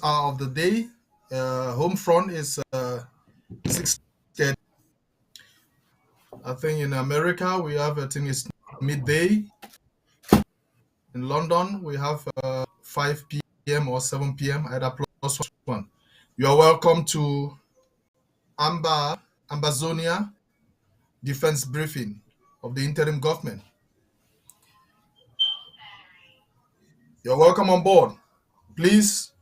hour of the day. Home front is 6:30. I think in America we have, I think it's midday. In London we have 5 p.m. or 7 p.m. either plus one. You are welcome to Ambazonia defense briefing of the interim government. You're welcome on board. Please,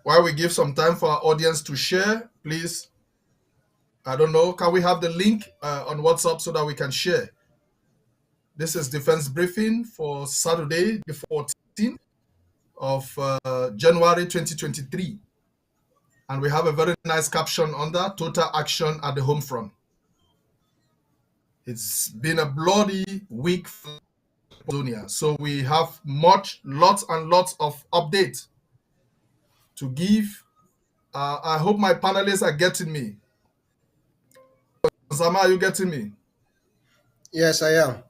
while we give some time for our audience to share, please, I don't know, can we have the link on WhatsApp so that we can share? This is defense briefing for Saturday, the 14th of January 2023. And we have a very nice caption under total action at the home front. It's been a bloody week for Amazonia. So we have lots and lots of updates to give. I hope my panelists are getting me. Zama, are you getting me? Yes, I am.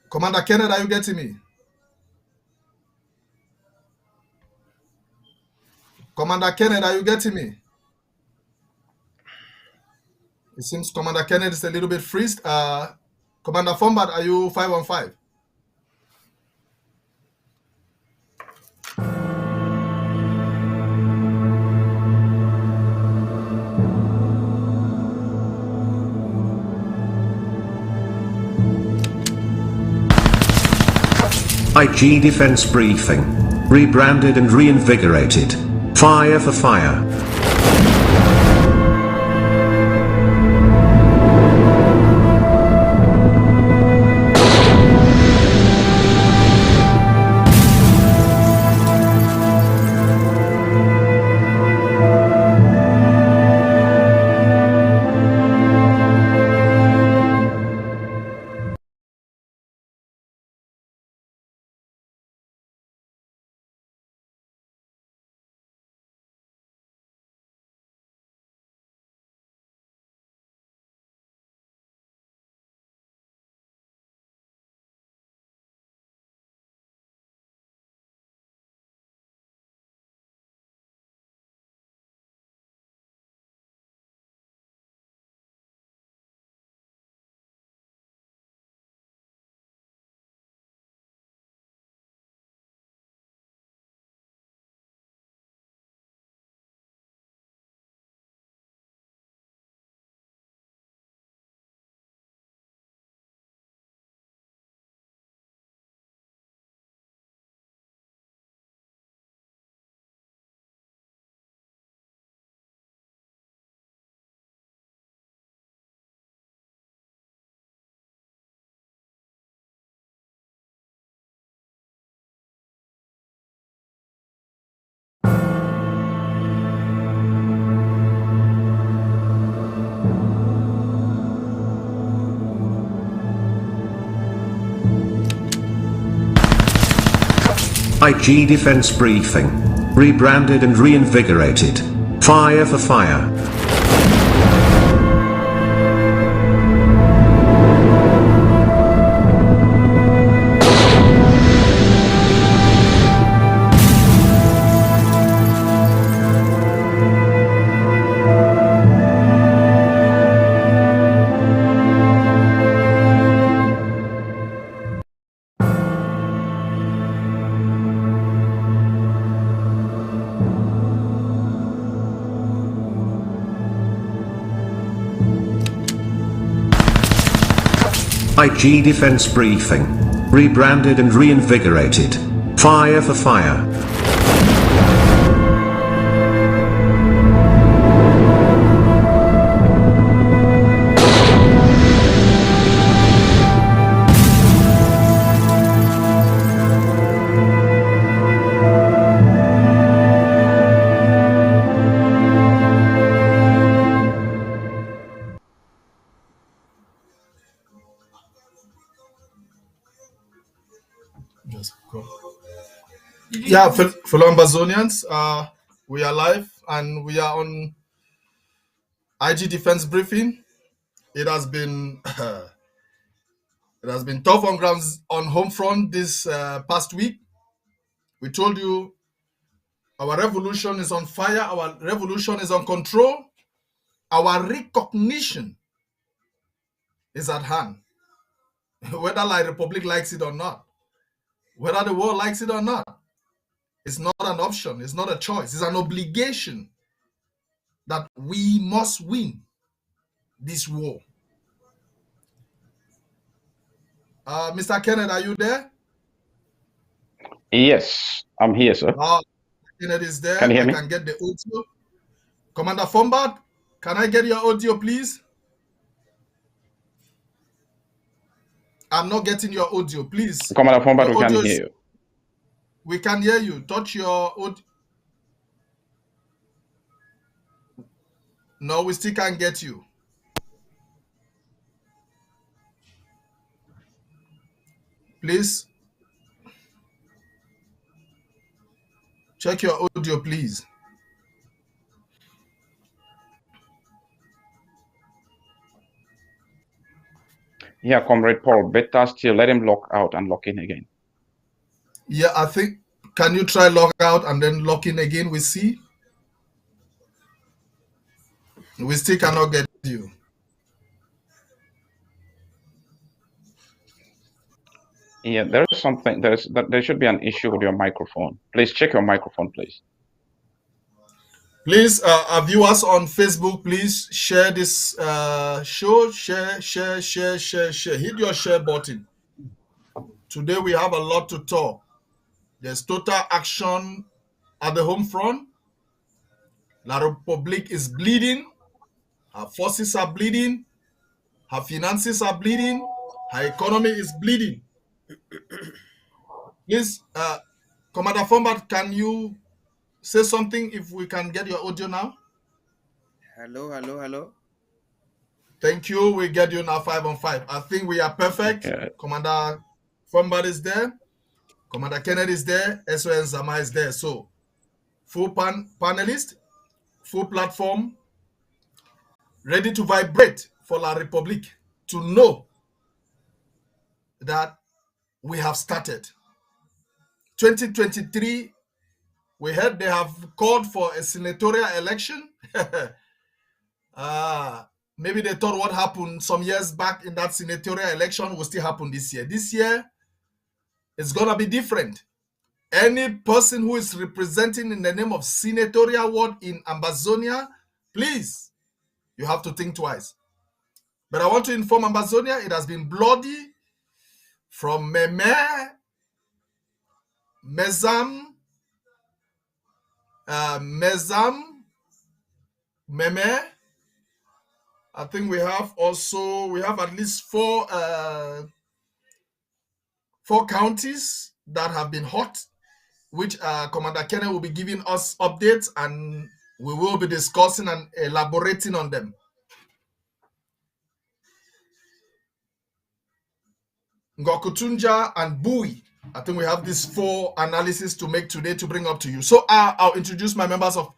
Commander Kenneth, are you getting me? Commander Kenneth, are you getting me? It seems Commander Kenneth is a little bit freezed. Commander Fombat, are you 515? IG Defense Briefing. Rebranded and reinvigorated. Fire for fire. IG Defense Briefing. Rebranded and reinvigorated. Fire for fire. IG Defense Briefing. Rebranded and reinvigorated. Fire for fire. Yeah, fellow Ambazonians, we are live and we are on IG Defense Briefing. It has been tough on grounds on home front this past week. We told you our revolution is on fire. Our revolution is on control. Our recognition is at hand. Whether Light Republic likes it or not, whether the world likes it or not, it's not an option. It's not a choice. It's an obligation that we must win this war. Mr. Kenneth, are you there? Yes, I'm here, sir. Kenneth is there. Can you hear me? I can get the audio. Commander Fombard, can I get your audio, please? I'm not getting your audio, please. Commander Fombard, we can hear you. We can hear you. Touch your audio. No, we still can't get you. Please check your audio, please. Yeah, Comrade Paul, better still let him lock out and lock in again. Yeah, I think, can you try log out and then lock in again? We see. We still cannot get you. Yeah, there is something. There should be an issue with your microphone. Please check your microphone, please. Please, our viewers on Facebook, please share this show. Share. Hit your share button. Today we have a lot to talk. There's total action at the home front. La Republique is bleeding. Her forces are bleeding. Her finances are bleeding. Her economy is bleeding. Please, Commander Fombard, can you say something if we can get your audio now? Hello. Thank you. We get you now 5 on 5. I think we are perfect. Yeah. Commander Fombard is there. Commander Kennedy is there. SON Zama is there. So, full panelist, full platform, ready to vibrate for La Republique to know that we have started. 2023, we heard they have called for a senatorial election. Maybe they thought what happened some years back in that senatorial election will still happen this year. This year, it's going to be different. Any person who is representing in the name of senatorial ward in Ambazonia, please, you have to think twice. But I want to inform Ambazonia, it has been bloody from Meme, Mezam, Meme. I think we have at least four counties that have been hot, which Commander Kenneth will be giving us updates, and we will be discussing and elaborating on them. Ngokutunja and Bui. I think we have these 4 analyses to make today to bring up to you. So I'll introduce my members of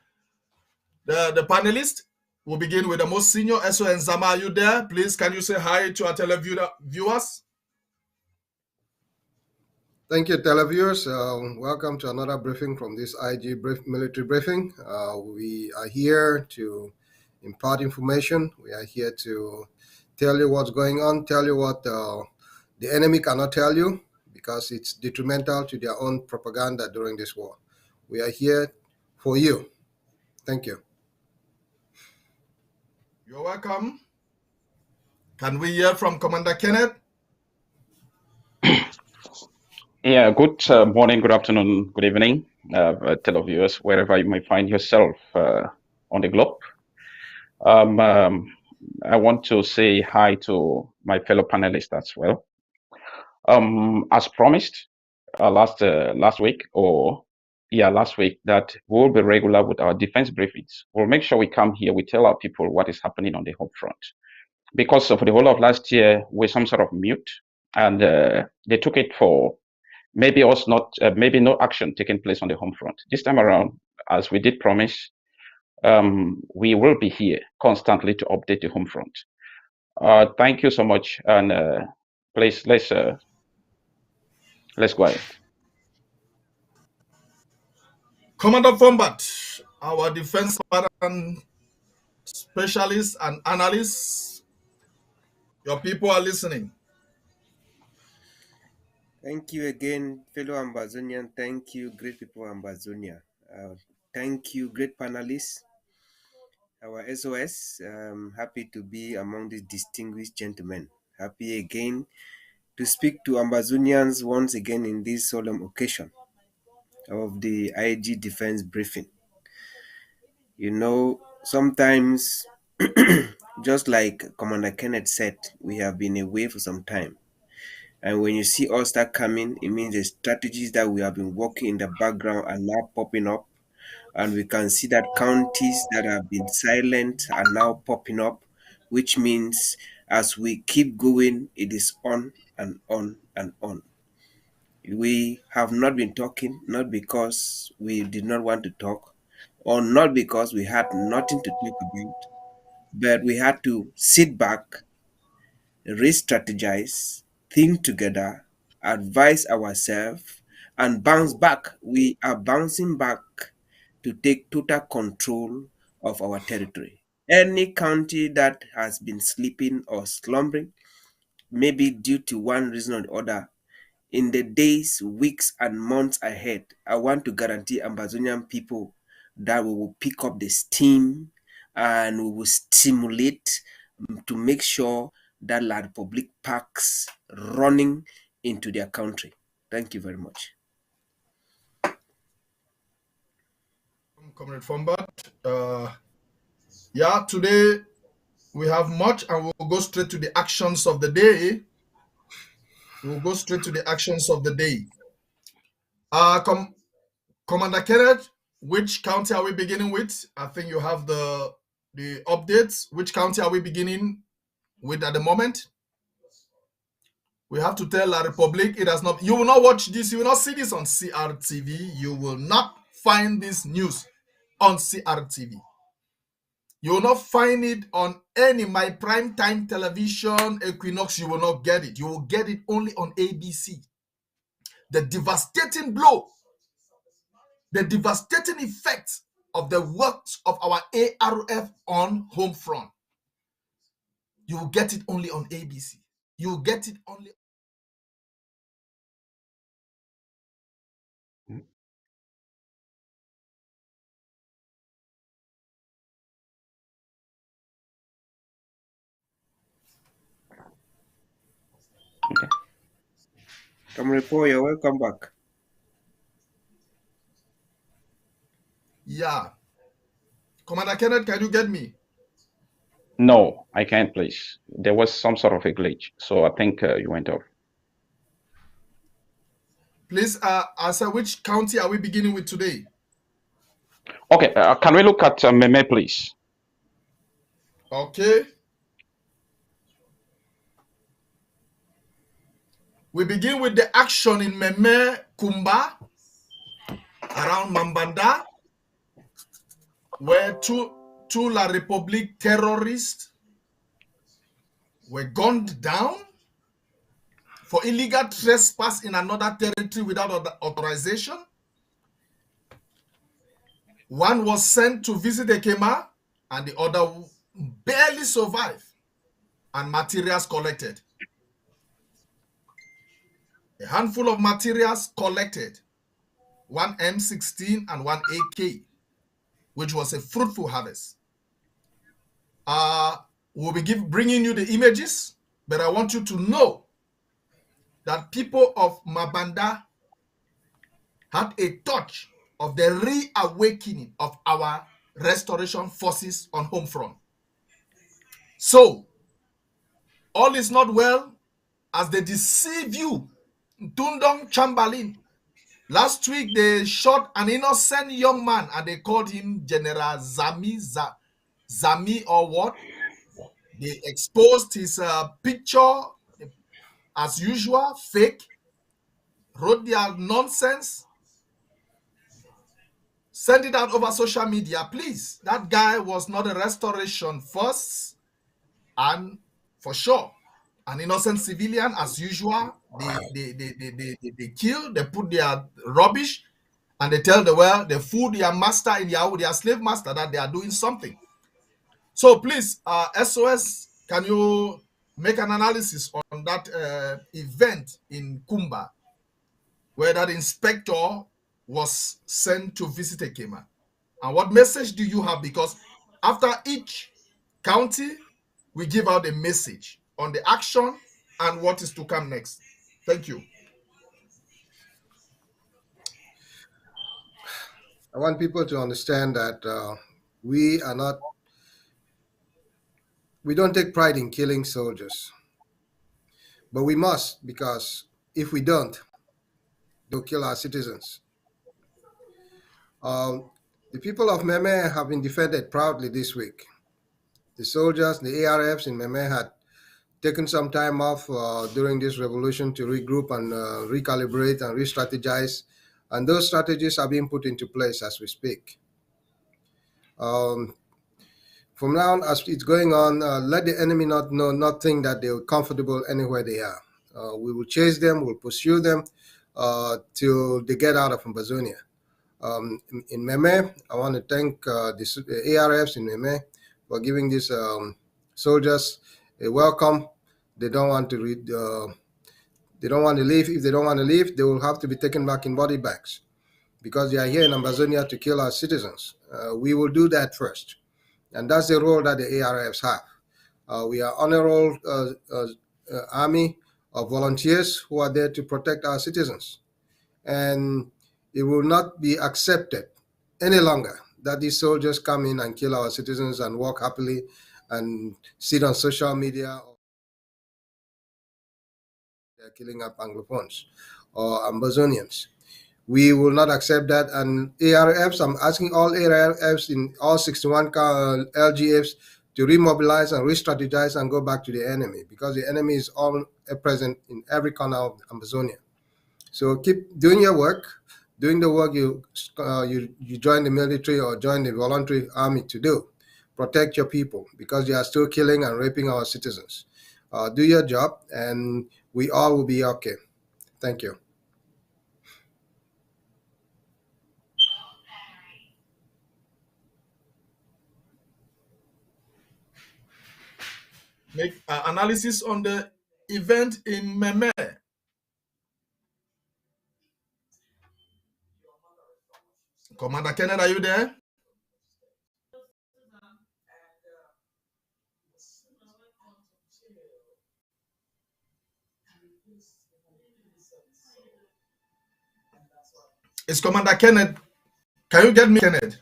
the panelists. We'll begin with the most senior, SON Zama. Are you there? Please, can you say hi to our televiewers? Thank you, televiewers. Welcome to another briefing from this IG military briefing. We are here to impart information. We are here to tell you what's going on, tell you what the enemy cannot tell you, because it's detrimental to their own propaganda during this war. We are here for you. Thank you. You're welcome. Can we hear from Commander Kenneth? Yeah, good morning, good afternoon, good evening, televiewers, wherever you may find yourself on the globe. I want to say hi to my fellow panelists as well. As promised last week, that we'll be regular with our defense briefings. We'll make sure we come here, we tell our people what is happening on the home front. Because for the whole of last year, we're some sort of mute, and they took it for maybe no action taking place on the home front. This time around, as we did promise, we will be here constantly to update the home front. Thank you so much, and please let's go ahead. Commander Fombat, our defense pattern specialists and analysts, your people are listening. Thank you again, fellow Ambazonian. Thank you, great people of Ambazonia. Thank you, great panelists. Our SOS, happy to be among these distinguished gentlemen. Happy again to speak to Ambazonians once again in this solemn occasion of the IG defense briefing. You know, sometimes, just like Commander Kenneth said, we have been away for some time. And when you see us start coming, it means the strategies that we have been working in the background are now popping up. And we can see that counties that have been silent are now popping up, which means as we keep going, it is on and on and on. We have not been talking, not because we did not want to talk, or not because we had nothing to talk about, but we had to sit back, re-strategize, think together, advise ourselves, and bounce back. We are bouncing back to take total control of our territory. Any county that has been sleeping or slumbering, maybe due to one reason or the other, in the days, weeks, and months ahead, I want to guarantee Ambazonian people that we will pick up the steam and we will stimulate to make sure that La Republic packs running into their country. Thank you very much. Comrade Fombat. Yeah, today we have much and we'll go straight to the actions of the day. We'll go straight to the actions of the day. Commander Kenneth, which county are we beginning with? I think you have the updates. Which county are we beginning with at the moment? We have to tell La Republic it has not. You will not watch this. You will not see this on CRTV. You will not find this news on CRTV. You will not find it on any my prime time television, Equinox. You will not get it. You will get it only on ABC. The devastating blow, the devastating effect of the works of our ARF on home front. You will get it only on ABC. You will get it only. Okay. Comrade Paul, you're welcome back. Yeah. Commander Kenneth, can you get me? No, I can't, please. There was some sort of a glitch, so I think you went off. Please answer, which county are we beginning with today? Okay, can we look at Meme, please? Okay. We begin with the action in Meme Kumba, around Mambanda, where two La Republique terrorists were gunned down for illegal trespass in another territory without authorization. One was sent to visit the Kema, and the other barely survived, and materials collected. A handful of materials collected, one M16 and one AK, which was a fruitful harvest. We'll be bringing you the images, but I want you to know that people of Mabanda had a touch of the reawakening of our restoration forces on home front. So, all is not well as they deceive you. Dundong Chamberlain. Last week, they shot an innocent young man and they called him General Zami or what? They exposed his picture as usual, fake, wrote their nonsense, sent it out over social media. Please, that guy was not a restoration force, and for sure, an innocent civilian as usual. They kill, they put their rubbish, And they tell the world, they fool their master in Yahoo, their slave master, that they are doing something. So please, SOS, can you make an analysis on that event in Kumba, where that inspector was sent to visit Ekema? And what message do you have? Because after each county, we give out a message on the action and what is to come next. Thank you. I want people to understand that we don't take pride in killing soldiers, but we must, because if we don't, they'll kill our citizens. The people of Meme have been defended proudly this week. The soldiers, the ARFs in Meme had taken some time off during this revolution to regroup and recalibrate and re-strategize, and those strategies are being put into place as we speak. From now on, as it's going on, let the enemy not think that they're comfortable anywhere they are. We will chase them, we'll pursue them till they get out of Ambazonia. In Meme, I want to thank the ARFs in Meme for giving these soldiers a welcome. They don't want to leave. If they don't want to leave, they will have to be taken back in body bags, because they are here in Ambazonia to kill our citizens. We will do that first. And that's the role that the ARFs have. We are on a roll army of volunteers who are there to protect our citizens. And it will not be accepted any longer that these soldiers come in and kill our citizens and walk happily and sit on social media. They're killing up Anglophones or Ambazonians. We will not accept that. And ARFs, I'm asking all ARFs in all 61 LGFs to remobilize and re-strategize and go back to the enemy, because the enemy is all present in every corner of Amazonia. So keep doing your work, doing the work you join the military or join the voluntary army to do. Protect your people, because they are still killing and raping our citizens. Do your job, and we all will be okay. Thank you. Make analysis on the event in Meme. Commander Kenneth, are you there? It's Commander Kenneth. Can you get me, Kenneth?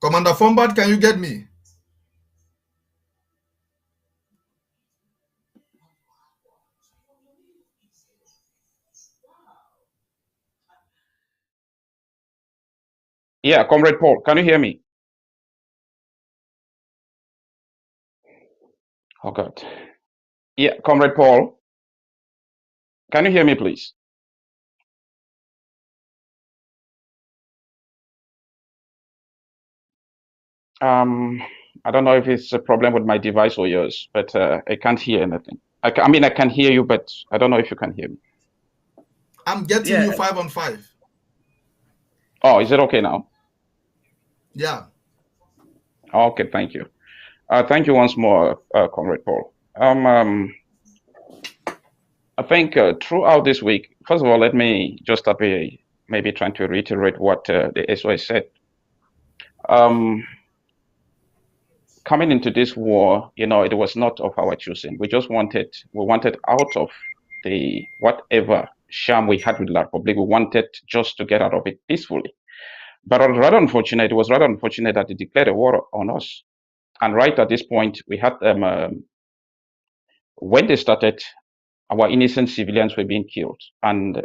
Commander Fombard, can you get me? Yeah, Comrade Paul, can you hear me? Oh, God. Yeah, Comrade Paul, can you hear me, please? I don't know if it's a problem with my device or yours, but I can't hear anything. I can hear you, but I don't know if you can hear me. I'm getting you 5 on 5. Oh, is it okay now? Yeah. Okay, thank you. Thank you once more, Comrade Paul. I think throughout this week, first of all, let me just maybe trying to reiterate what the SOS said. Coming into this war, it was not of our choosing. We wanted out of the whatever sham we had with La Republic, we wanted just to get out of it peacefully. But it was rather unfortunate that they declared a war on us. And right at this point, we had them, when they started, our innocent civilians were being killed. And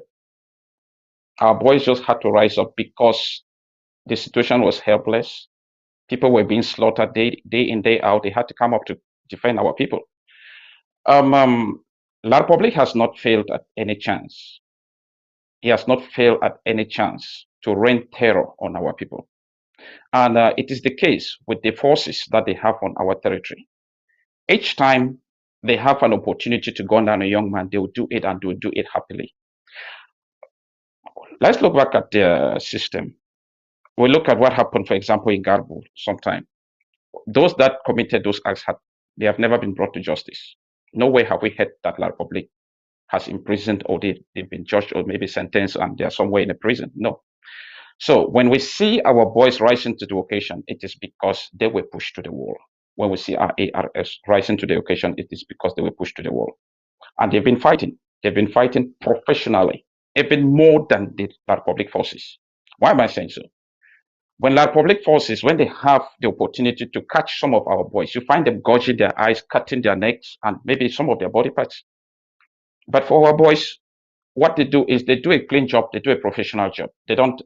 our boys just had to rise up because the situation was helpless. People were being slaughtered day in, day out. They had to come up to defend our people. La Republic has not failed at any chance. He has not failed at any chance to rain terror on our people. And it is the case with the forces that they have on our territory. Each time they have an opportunity to gun down a young man, they will do it, and they will do it happily. Let's look back at the system. We look at what happened, for example, in Garbo sometime. Those that committed those acts, they have never been brought to justice. No way have we heard that La Republic has imprisoned, or they've been judged, or maybe sentenced, and they're somewhere in a prison. No. So when we see our boys rising to the occasion, it is because they were pushed to the wall. When we see our ARS rising to the occasion, it is because they were pushed to the wall. And they've been fighting. They've been fighting professionally, even more than the La Republic forces. Why am I saying so? When La Republic forces, when they have the opportunity to catch some of our boys, you find them gouging their eyes, cutting their necks, and maybe some of their body parts. But for our boys, what they do is they do a clean job, they do a professional job. They don't,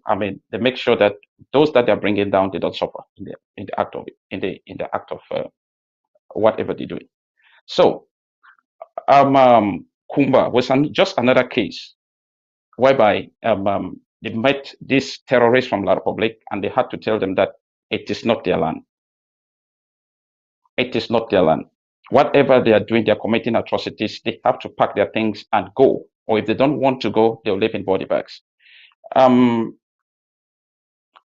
they make sure that those that they're bringing down, they don't suffer in the act of whatever they're doing. So, Kumba was just another case whereby they met these terrorists from La Republic, and they had to tell them that it is not their land. It is not their land. Whatever they are doing, they are committing atrocities. They have to pack their things and go. Or if they don't want to go, they'll live in body bags.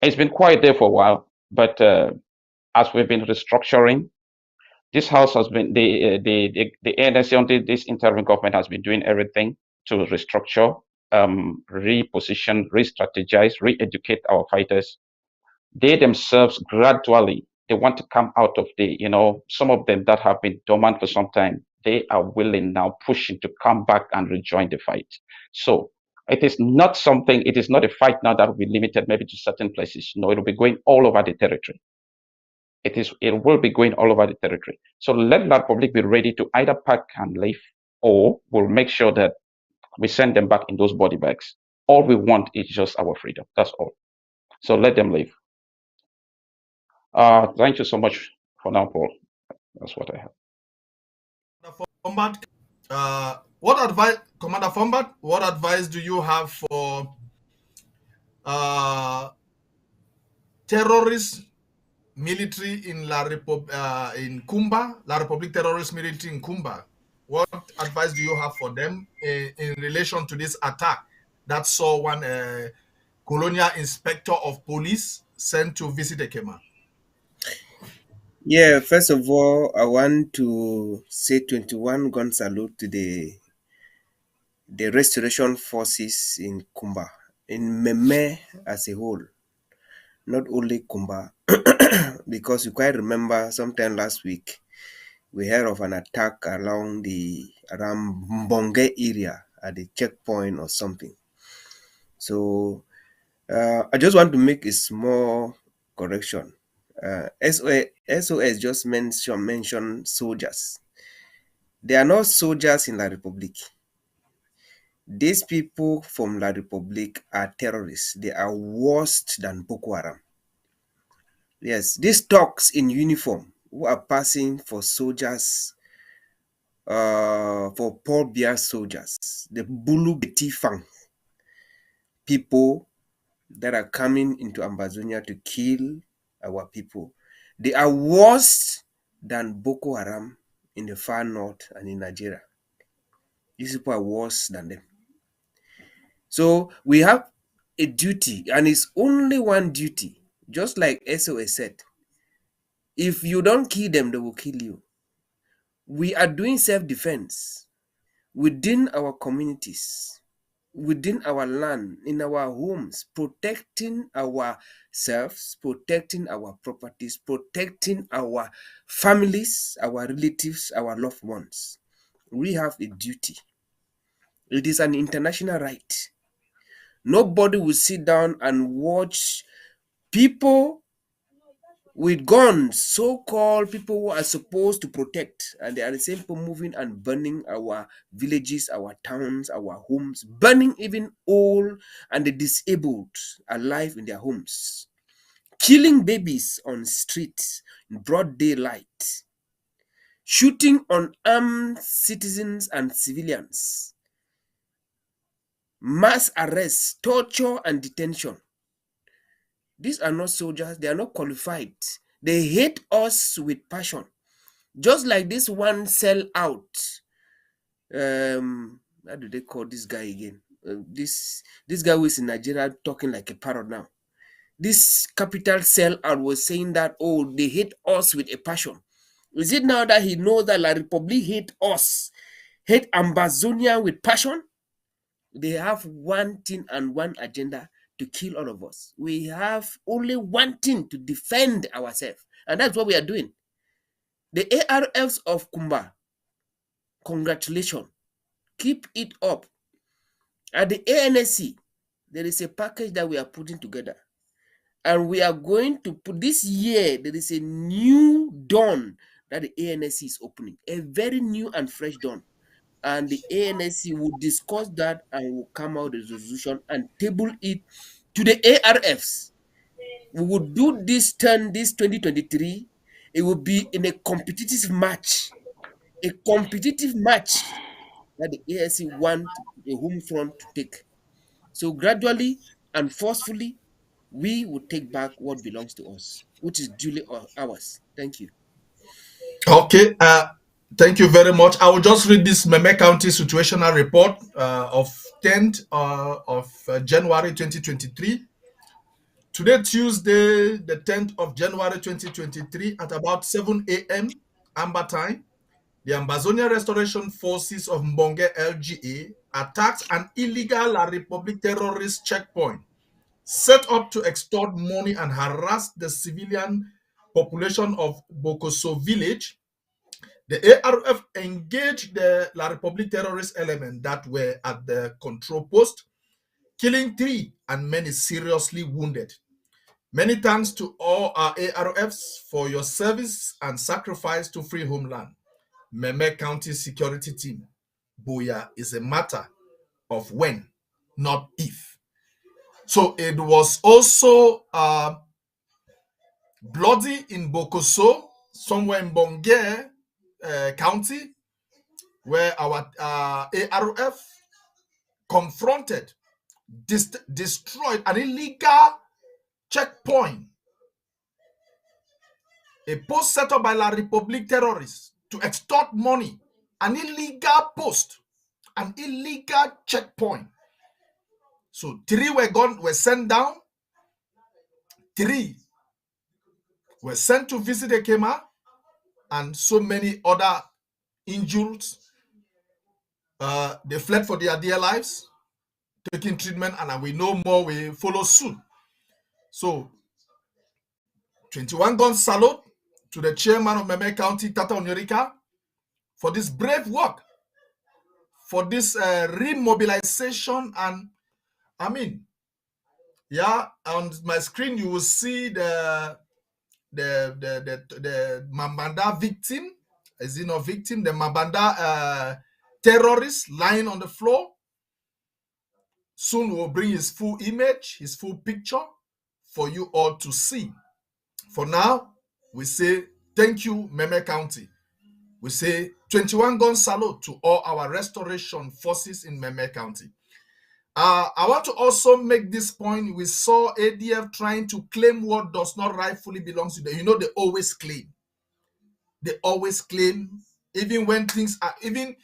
It's been quiet there for a while, but as we've been restructuring, this house has been, the ANC under this interim government has been doing everything to restructure, reposition, re-strategize, re-educate our fighters. They themselves gradually, they want to come out of the, some of them that have been dormant for some time, they are willing now, pushing to come back and rejoin the fight. So it is not a fight now that will be limited maybe to certain places. No, it will be going all over the territory. It will be going all over the territory. So let La Republic be ready to either pack and leave, or we'll make sure that we send them back in those body bags. All we want is just our freedom. That's all. So let them leave. Thank you so much for now, Paul. That's what I have. Commander Fombat, what advice do you have for terrorist military in in Kumba, La Republic terrorist military in Kumba? What advice do you have for them in relation to this attack that saw one colonial inspector of police sent to visit Ekema? Yeah, first of all, I want to say 21 gun salute to the restoration forces in Kumba, in Meme as a whole, not only Kumba, because you quite remember sometime last week, we heard of an attack around Mbonge area at the checkpoint or something. So I just want to make a small correction. SOS just mentioned soldiers. They are not soldiers in La Republic. These people from La Republic are terrorists. They are worse than Boko Haram. Yes, these thugs in uniform who are passing for soldiers, for Paul Biya soldiers, the Bulu Betifang people that are coming into Ambazonia to kill our people. They are worse than Boko Haram in the far north and in Nigeria. These people are worse than them. So we have a duty, and it's only one duty, just like SOS said. If you don't kill them, they will kill you. We are doing self-defense within our communities, within our land, in our homes, protecting ourselves, protecting our properties, protecting our families, our relatives, our loved ones. We have a duty. It is an international right. Nobody will sit down and watch people with guns, so-called people who are supposed to protect, and they are the same people moving and burning our villages, our towns, our homes, burning even old and the disabled alive in their homes, killing babies on streets in broad daylight, shooting unarmed citizens and civilians, mass arrests, torture, and detention. These are not soldiers. They are not qualified. They hate us with passion. Just like this one sell out. How do they call this guy again? This guy who is in Nigeria talking like a parrot now. This capital sell out was saying that, oh, they hate us with a passion. Is it now that he knows that La Republic hate us, hate Ambazonia with passion? They have one thing and one agenda to kill all of us. We have only one thing to defend ourselves, and that's what we are doing. The ARFs of Kumba, congratulations. Keep it up. At the ANSC, there is a package that we are putting together. And we are going to put this year, there is a new dawn that the ANSC is opening, a very new and fresh dawn. And the ANSC will discuss that and will come out with a resolution and table it to the ARFs. We will do this 2023. It will be in a competitive match that the ANSC want the home front to take. So gradually and forcefully, we will take back what belongs to us, which is duly ours. Thank you. Okay. Thank you very much. I will just read this Meme County situational report of 10th of January 2023. Today, Tuesday, the 10th of January 2023, at about 7 a.m. Amber time, the Ambazonia Restoration Forces of Mbonge LGA attacked an illegal La Republic terrorist checkpoint set up to extort money and harass the civilian population of Bokoso village. The ARF engaged the La Republic terrorist element that were at the control post, killing 3 and many seriously wounded. Many thanks to all our ARFs for your service and sacrifice to free homeland. Meme County Security Team. Booyah is a matter of when, not if. So it was also bloody in Bokoso, somewhere in Bonge County, where our ARF confronted, destroyed an illegal checkpoint, a post set up by La Republic terrorists to extort money, an illegal post, an illegal checkpoint. So 3 were sent down, 3 were sent to visit Ekema, and so many other injured. They fled for their dear lives, taking treatment, and we know more will follow soon. So 21 gun salute to the chairman of Meme County, Tata Onyorika, for this brave work, for this remobilization. And I mean, yeah, on my screen you will see the Mambanda victim. Is he not victim? The Mambanda terrorist lying on the floor. Soon we'll bring his full image, his full picture for you all to see. For now, we say thank you, Meme County. We say 21 gun salute to all our restoration forces in Meme County. I want to also make this point. We saw ADF trying to claim what does not rightfully belong to them. You know, they always claim. They always claim, even when things are, even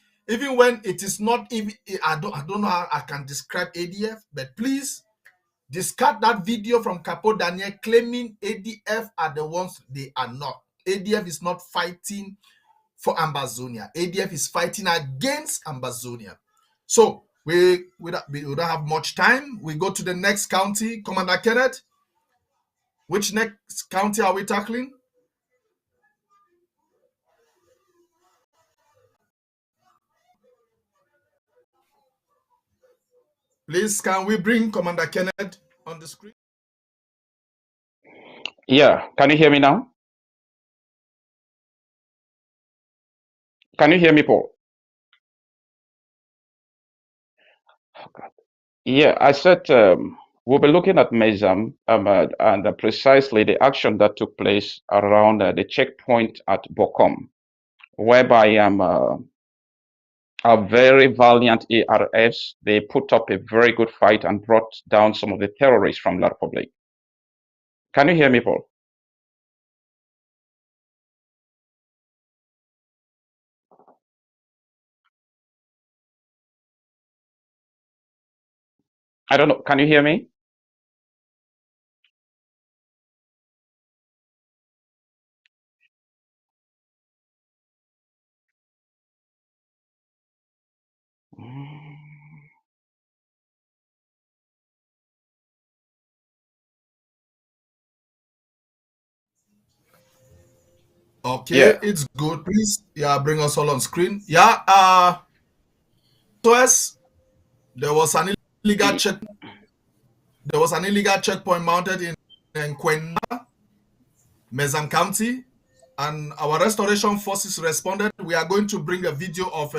when it is not even, I don't know how I can describe ADF, but please discard that video from Capo Daniel claiming ADF are the ones. They are not. ADF is not fighting for Ambazonia. ADF is fighting against Ambazonia. So we don't have much time. We go to the next county. Commander Kenneth, which next county are we tackling? Please, can we bring Commander Kenneth on the screen? Yeah, can you hear me now? Can you hear me, Paul? Oh, God. Yeah, I said we'll be looking at Mezam and precisely the action that took place around the checkpoint at Bokom, whereby our very valiant ARFs, they put up a very good fight and brought down some of the terrorists from La Republic. Can you hear me, Paul? I don't know. Can you hear me? Okay, Yeah. it's good. Please, yeah, bring us all on screen. Yeah, SOS, there was an illegal check. There was an illegal checkpoint mounted in Kwena, Mezam County, and our restoration forces responded. We are going to bring a video of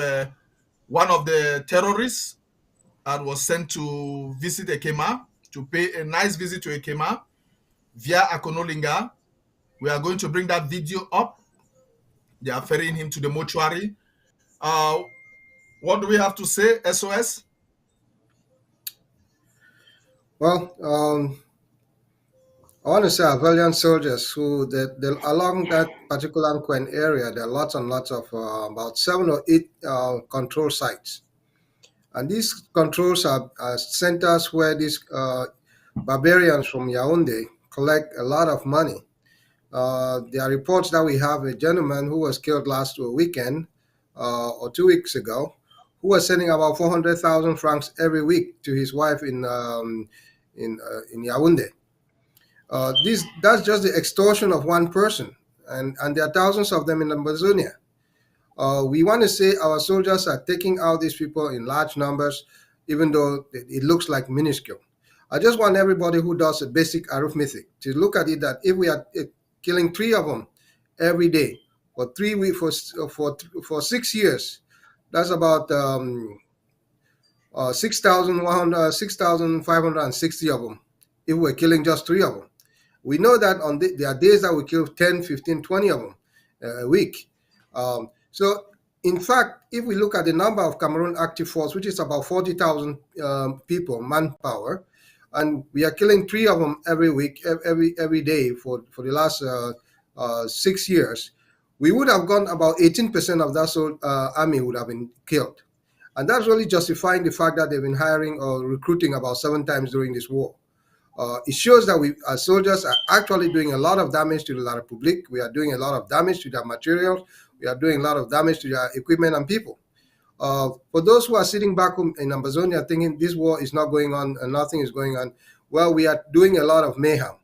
one of the terrorists and was sent to visit Ekema, to pay a nice visit to Ekema via Akonolinga. We are going to bring that video up. They are ferrying him to the mortuary. What do we have to say, SOS? Well, I want to say our valiant soldiers who along that particular Nkwen area, there are lots and lots of about 7 or 8 control sites. And these controls are centers where these barbarians from Yaoundé collect a lot of money. There are reports that we have a gentleman who was killed last weekend or 2 weeks ago, who was sending about 400,000 francs every week to his wife in Yaoundé. That's just the extortion of one person, and there are thousands of them in Amazonia. We want to say our soldiers are taking out these people in large numbers, even though it looks like minuscule. I just want everybody who does a basic arithmetic to look at it that if we are killing 3 of them every day for 3 weeks for 6 years, that's about 6,560 of them. If we're killing just 3 of them, we know that there are days that we kill 10, 15, 20 of them a week. So, in fact, if we look at the number of Cameroon active force, which is about 40,000 people, manpower, and we are killing 3 of them every week, every day for the last 6 years, we would have gone about 18% of that army would have been killed. And that's really justifying the fact that they've been hiring or recruiting about 7 times during this war. It shows that we, as soldiers, are actually doing a lot of damage to the La Republique. We are doing a lot of damage to their materials. We are doing a lot of damage to their equipment and people. For those who are sitting back in Amazonia thinking this war is not going on and nothing is going on, well, we are doing a lot of mayhem.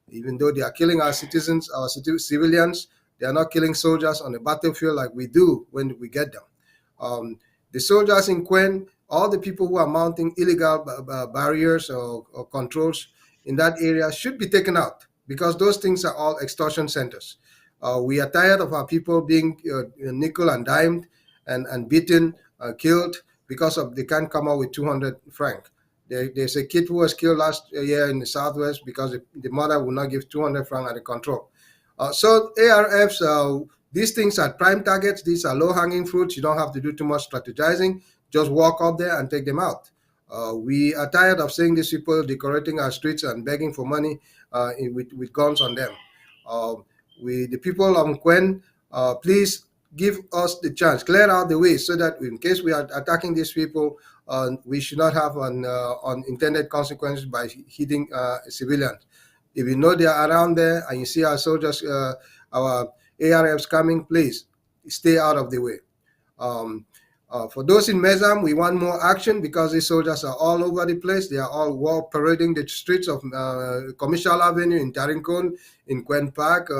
Even though they are killing our citizens, our civilians, they are not killing soldiers on the battlefield like we do when we get them. The soldiers in Kwen, all the people who are mounting illegal barriers or controls in that area should be taken out, because those things are all extortion centers. We are tired of our people being nickel and dimed and beaten, killed because of they can't come out with 200 franc. There's a kid who was killed last year in the southwest because the mother would not give 200 franc at the control. So ARFs, these things are prime targets. These are low-hanging fruits. You don't have to do too much strategizing. Just walk up there and take them out. We are tired of seeing these people decorating our streets and begging for money with guns on them. The people of Nkwen, please give us the chance, clear out the way so that in case we are attacking these people, we should not have unintended consequences by hitting civilians. If you know they are around there and you see our soldiers, our ARFs coming, please stay out of the way. For those in Mezam, we want more action because these soldiers are all over the place. They are all parading the streets of Commercial Avenue in Tarinkon, in Kwen Park,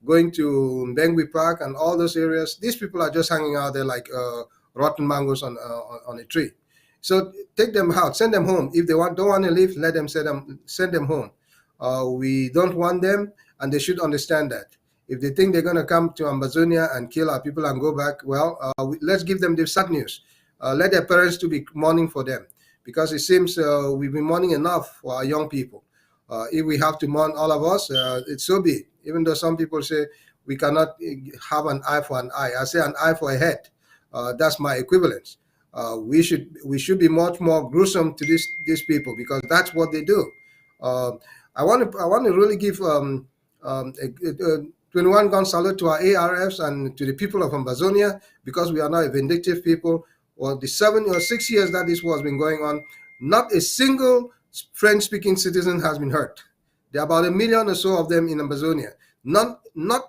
going to Mbengwi Park and all those areas. These people are just hanging out there like rotten mangoes on a tree. So take them out, send them home. If they don't want to leave, let them send them home. We don't want them, and they should understand that. If they think they're going to come to Amazonia and kill our people and go back, well, let's give them the sad news. Let their parents to be mourning for them, because it seems we've been mourning enough for our young people. If we have to mourn all of us, it's so be it. Even though some people say we cannot have an eye for an eye, I say an eye for a head. That's my equivalence. We should be much more gruesome to these people, because that's what they do. I want to really give 21 gun salute to our ARFs and to the people of Amazonia, because we are not a vindictive people. Well, the 7 or 6 years that this war has been going on, Not a single French-speaking citizen has been hurt. There are about 1 million or so of them in Amazonia. Not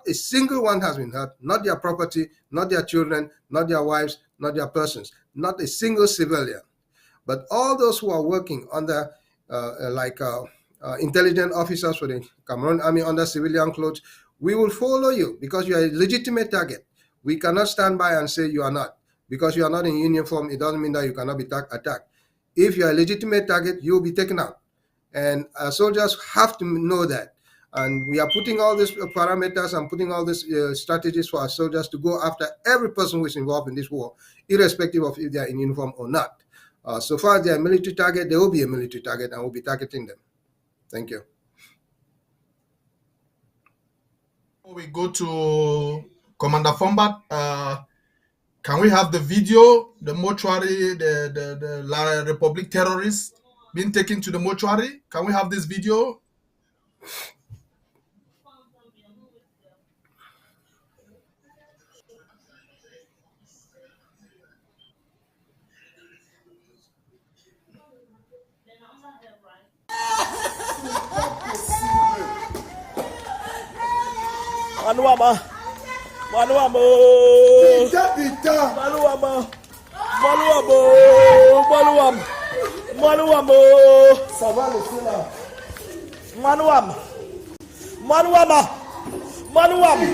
a single one has been hurt, not their property, not their children, not their wives, not their persons, not a single civilian. But all those who are working under, intelligent officers for the Cameroon Army under civilian clothes, we will follow you because you are a legitimate target. We cannot stand by and say you are not. Because you are not in uniform, it doesn't mean that you cannot be attacked. If you are a legitimate target, you will be taken out. And our soldiers have to know that. And we are putting all these parameters and putting all these strategies for our soldiers to go after every person who is involved in this war, irrespective of if they are in uniform or not. So far as they are a military target, they will be a military target and we'll be targeting them. Thank you. Before we go to Commander Fombat, can we have the video, the mortuary, the La Republic terrorists being taken to the mortuary? Can we have this video? Manuama, Manuama, Manuama, Manuama, Manuama, Manuama, Manuama, Manuama,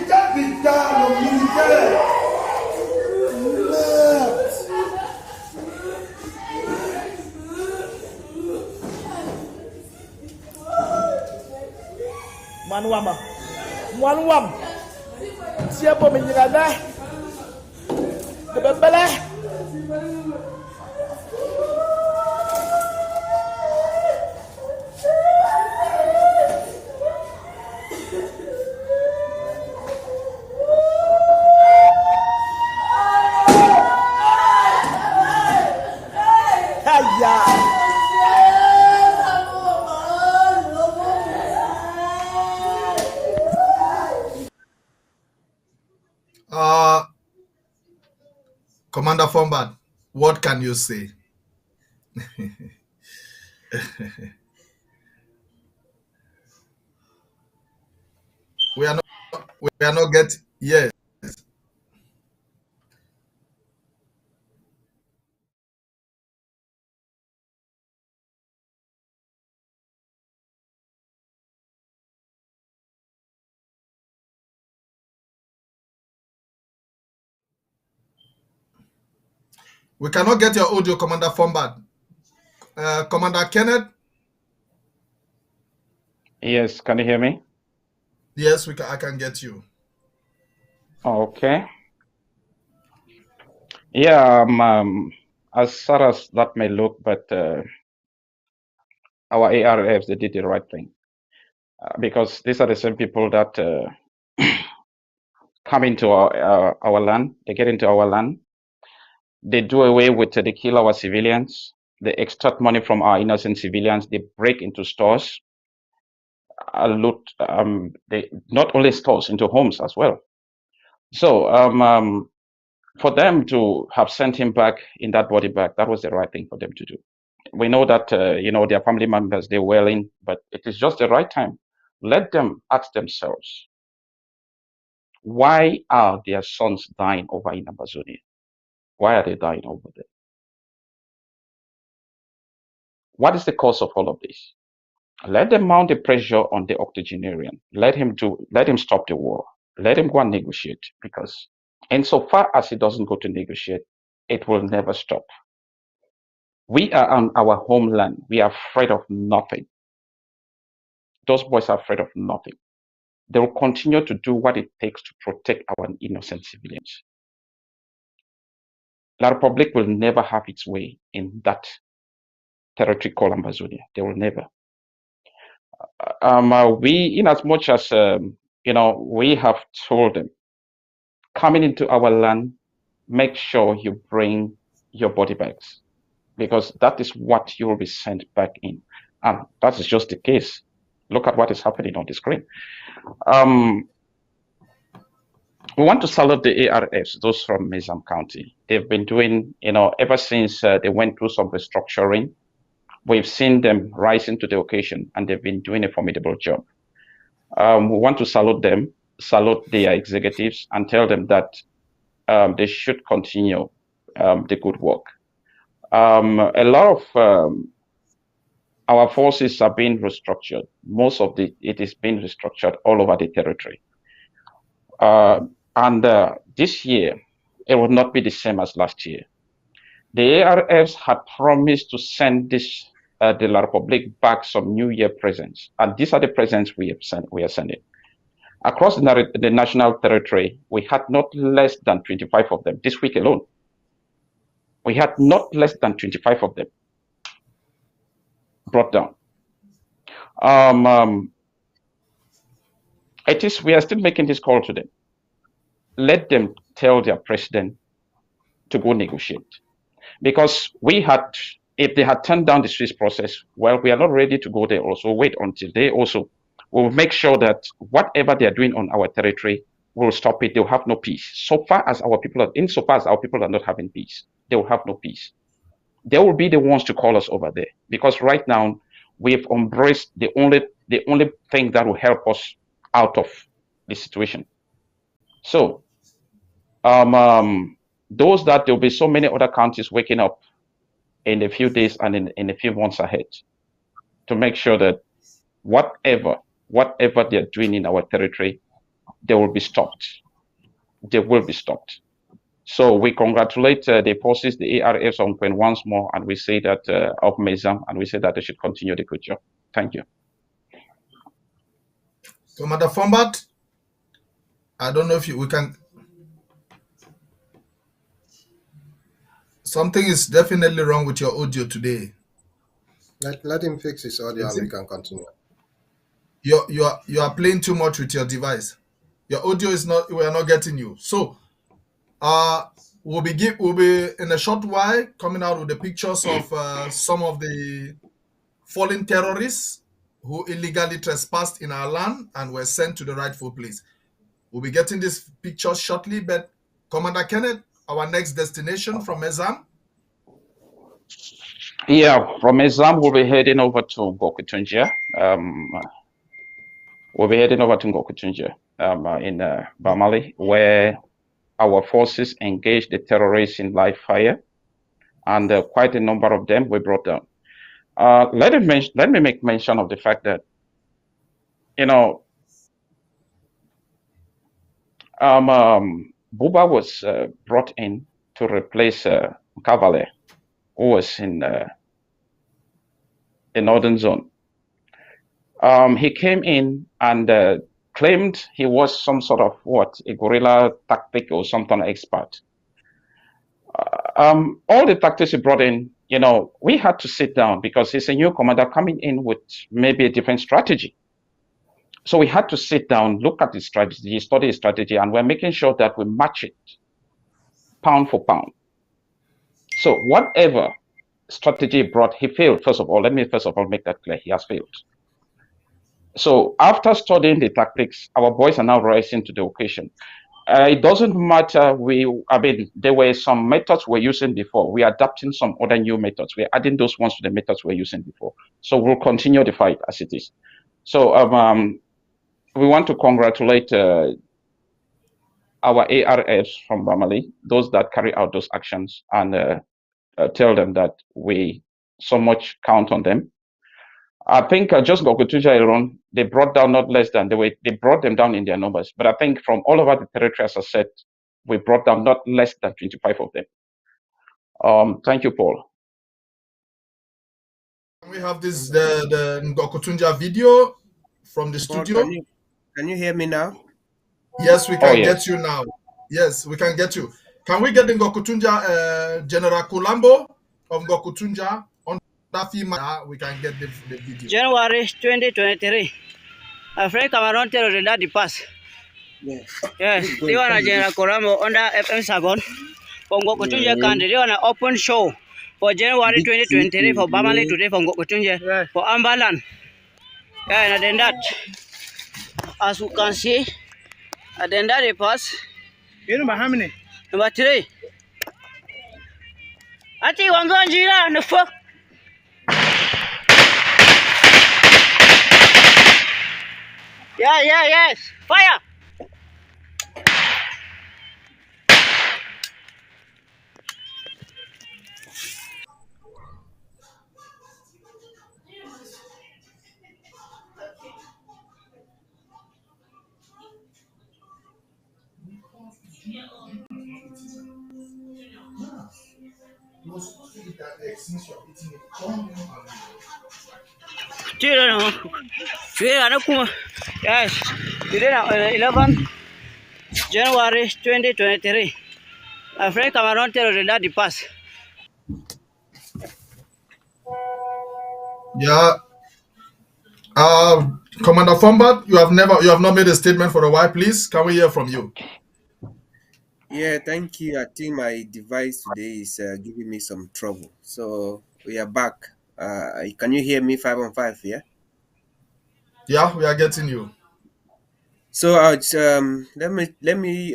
Manuama, Manuam, siapa menyerah? Kebebalan. Commander Fombat, what can you say? we are not getting, yes. We cannot get your audio, Commander Fombat. Commander Kenneth? Yes, can you hear me? Yes, I can get you. Okay. Yeah, as sad as that may look, but our ARFs, they did the right thing. Because these are the same people that come into our land, they get into our land, they do away with, they kill our civilians, they extort money from our innocent civilians, they break into stores, loot, they not only stores, into homes as well. So for them to have sent him back in that body bag, that was the right thing for them to do. We know that, their family members, they're wailing, but it is just the right time. Let them ask themselves, why are their sons dying over in Amazonia? Why are they dying over there? What is the cause of all of this? Let them mount the pressure on the octogenarian. Let him stop the war. Let him go and negotiate, because insofar as he doesn't go to negotiate, it will never stop. We are on our homeland. We are afraid of nothing. Those boys are afraid of nothing. They will continue to do what it takes to protect our innocent civilians. La Republic will never have its way in that territory called Amazonia. They will never. We, in as much as, we have told them, coming into our land, make sure you bring your body bags, because that is what you will be sent back in. And that is just the case. Look at what is happening on the screen. We want to salute the ARFs, those from Mezam County. They've been doing, ever since they went through some restructuring, We've seen them rising to the occasion, and they've been doing a formidable job. We want to salute them, salute their executives, and tell them that they should continue the good work. A lot of our forces are being restructured. Most of it is being restructured all over the territory. And this year, it will not be the same as last year. The ARFs had promised to send this the La Republic back some New Year presents, and these are the presents we are sending. Across the national territory, we had not less than 25 of them this week alone. We had not less than 25 of them brought down. We are still making this call to them. Let them tell their president to go negotiate. Because if they had turned down the Swiss process, well, we are not ready to go there also. Wait until they also will make sure that whatever they are doing on our territory will stop it. They will have no peace. Insofar as our people are not having peace, they will have no peace. They will be the ones to call us over there. Because right now, we've embraced the only thing that will help us out of the situation. So, those that there'll be so many other counties waking up in a few days and in a few months ahead to make sure that whatever they're doing in our territory, they will be stopped. They will be stopped. So we congratulate the forces, the ARFs on Quen once more, and we say that of Mezam, and we say that they should continue the good job. Thank you. Commander Fombat, I don't know if we can. Something is definitely wrong with your audio today. Let him fix his audio and we can continue. You are playing too much with your device. Your audio is not. We are not getting you. So, we'll be in a short while coming out with the pictures of some of the fallen terrorists who illegally trespassed in our land and were sent to the rightful place. We'll be getting these pictures shortly, but Commander Kenneth, our next destination from Mezam? Yeah, from Mezam, we'll be heading over to Ngokutunjia. We'll be heading over to Ngokutunjia in Bamali, where our forces engaged the terrorists in live fire, and quite a number of them we brought down. Let me make mention of the fact that, Buba was brought in to replace Kavale, who was in the northern zone. He came in and claimed he was some sort of a guerrilla tactic or something expert. All the tactics he brought in, we had to sit down because he's a new commander coming in with maybe a different strategy. So we had to sit down, look at the strategy, study the strategy, and we're making sure that we match it pound for pound. So whatever strategy he brought, he failed. Let me first of all make that clear. He has failed. So after studying the tactics, our boys are now rising to the occasion. It doesn't matter. There were some methods we're using before. We are adapting some other new methods. We're adding those ones to the methods we're using before. So we'll continue the fight as it is. So we want to congratulate our ARFs from Bamali, those that carry out those actions, and tell them that we so much count on them. I think just Ngokutunjia alone, they brought down not less than they brought them down in their numbers. But I think from all over the territory, as I said, we brought down not less than 25 of them. Thank you, Paul. We have the Ngokutunjia video from the studio. Can you hear me now? Yes, we can get you now. Yes, we can get you. Can we get the Ngokutunjia General Kulambo of Ngokutunjia on that FEMA? We can get the video. January 2023. Afraid Cameroon terror that the pass. Yes, they want a General Kulambo under FM Sagon. From Ngokutunjia country, they want an open show for January 2023 for Bamali today from Ngokutunjia for Ambalan. Yeah, and then that, as you can see, and then that they pass. You know how many? Number 3. I think I'm going to the fuck. Yes. Fire! Children, yes. Today, 11th January 2023. Africa Cameroon terror that the pass. Yeah. Commander Fombart, you have not made a statement for a while. Please, can we hear from you? Yeah, thank you. I think my device today is giving me some trouble. So we are back. Can you hear me 5 on 5? Yeah. Yeah, we are getting you. So let me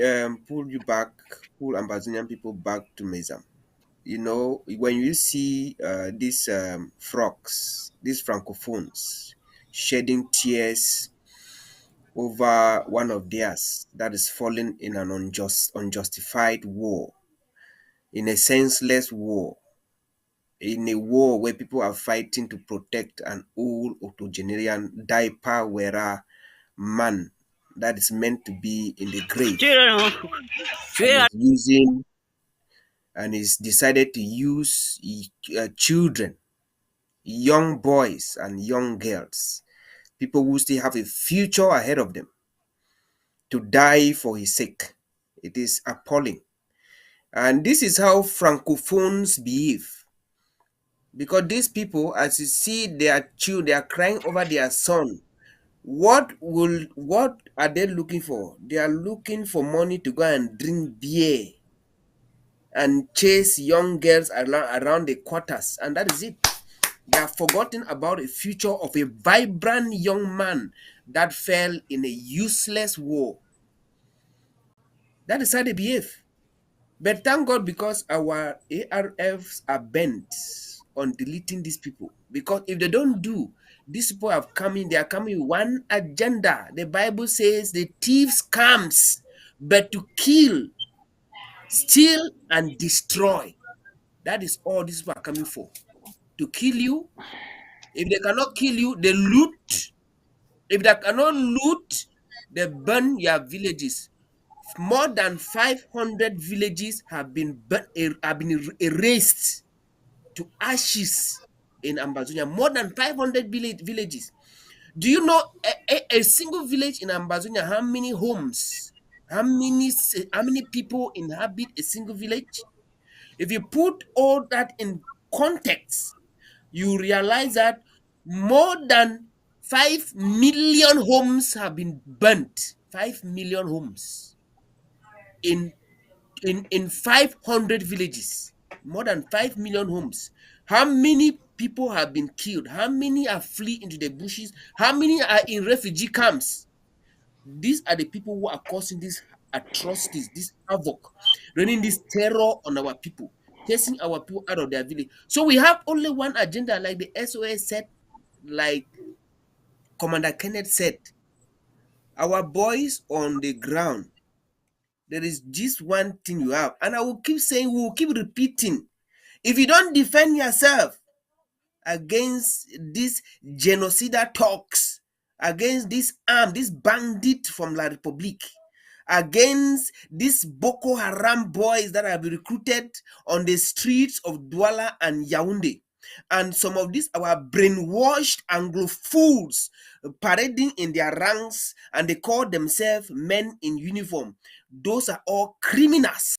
pull Ambazonian people back to Mezam. You know, when you see these frogs, these francophones shedding tears over one of theirs that is falling in an unjustified war, in a senseless war, in a war where people are fighting to protect an old octogenarian diaper wearer man that is meant to be in the grave, and is decided to use children, young boys and young girls, people who still have a future ahead of them, to die for his sake. It is appalling. And this is how francophones behave. Because these people, as you see their children, they are crying over their son. What are they looking for? They are looking for money to go and drink beer and chase young girls around the quarters, and that is it. They have forgotten about the future of a vibrant young man that fell in a useless war. That is how they behave. But thank God, because our ARFs are bent on deleting these people. Because if they don't do, these people have come in, they are coming with one agenda. The Bible says the thieves comes, but to kill, steal, and destroy. That is all these people are coming for. To kill you. If they cannot kill you, they loot. If they cannot loot, they burn your villages. More than 500 villages have been erased to ashes in Ambazonia. More than 500 villages. Do you know a single village in Ambazonia, how many homes, how many people inhabit a single village? If you put all that in context, you realize that more than 5 million homes have been burnt. 5 million homes in 500 villages. More than 5 million homes. How many people have been killed? How many are flee into the bushes? How many are in refugee camps? These are the people who are causing these atrocities, this havoc, raining this terror on our people, chasing our people out of their village. So we have only one agenda, like the SOS said, like Commander Kenneth said. Our boys on the ground, there is just one thing you have, and I will keep saying, we will keep repeating. If you don't defend yourself against these genocidal talks, against this this bandit from La Republique, against these Boko Haram boys that have been recruited on the streets of Douala and Yaoundé, and some of these our brainwashed Anglo fools parading in their ranks, and they call themselves men in uniform. Those are all criminals.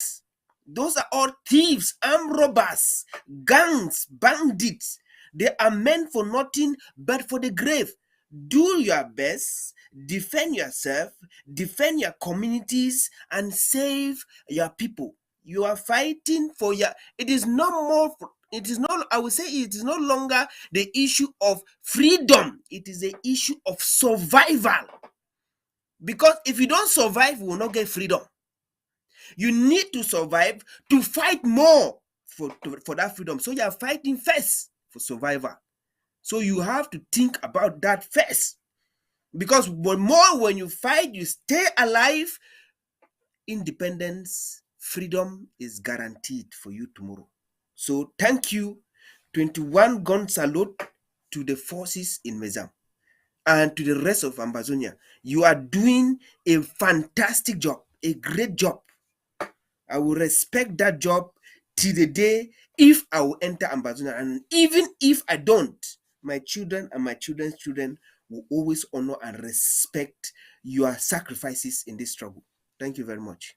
Those are all thieves, armed robbers, gangs, bandits. They are meant for nothing but for the grave. Do your best, defend yourself, defend your communities, and save your people. You are fighting for your. It is no more. It is not. I would say it is no longer the issue of freedom. It is the issue of survival. Because if you don't survive, you will not get freedom. You need to survive to fight more for that freedom. So you are fighting first for survival. So you have to think about that first. Because the more when you fight, you stay alive, independence, freedom is guaranteed for you tomorrow. So thank you. 21 gun salute to the forces in Mezam and to the rest of Ambazonia. You are doing a fantastic job, a great job. I will respect that job till the day if I will enter Ambazonia. And even if I don't, my children and my children's children will always honor and respect your sacrifices in this struggle. Thank you very much.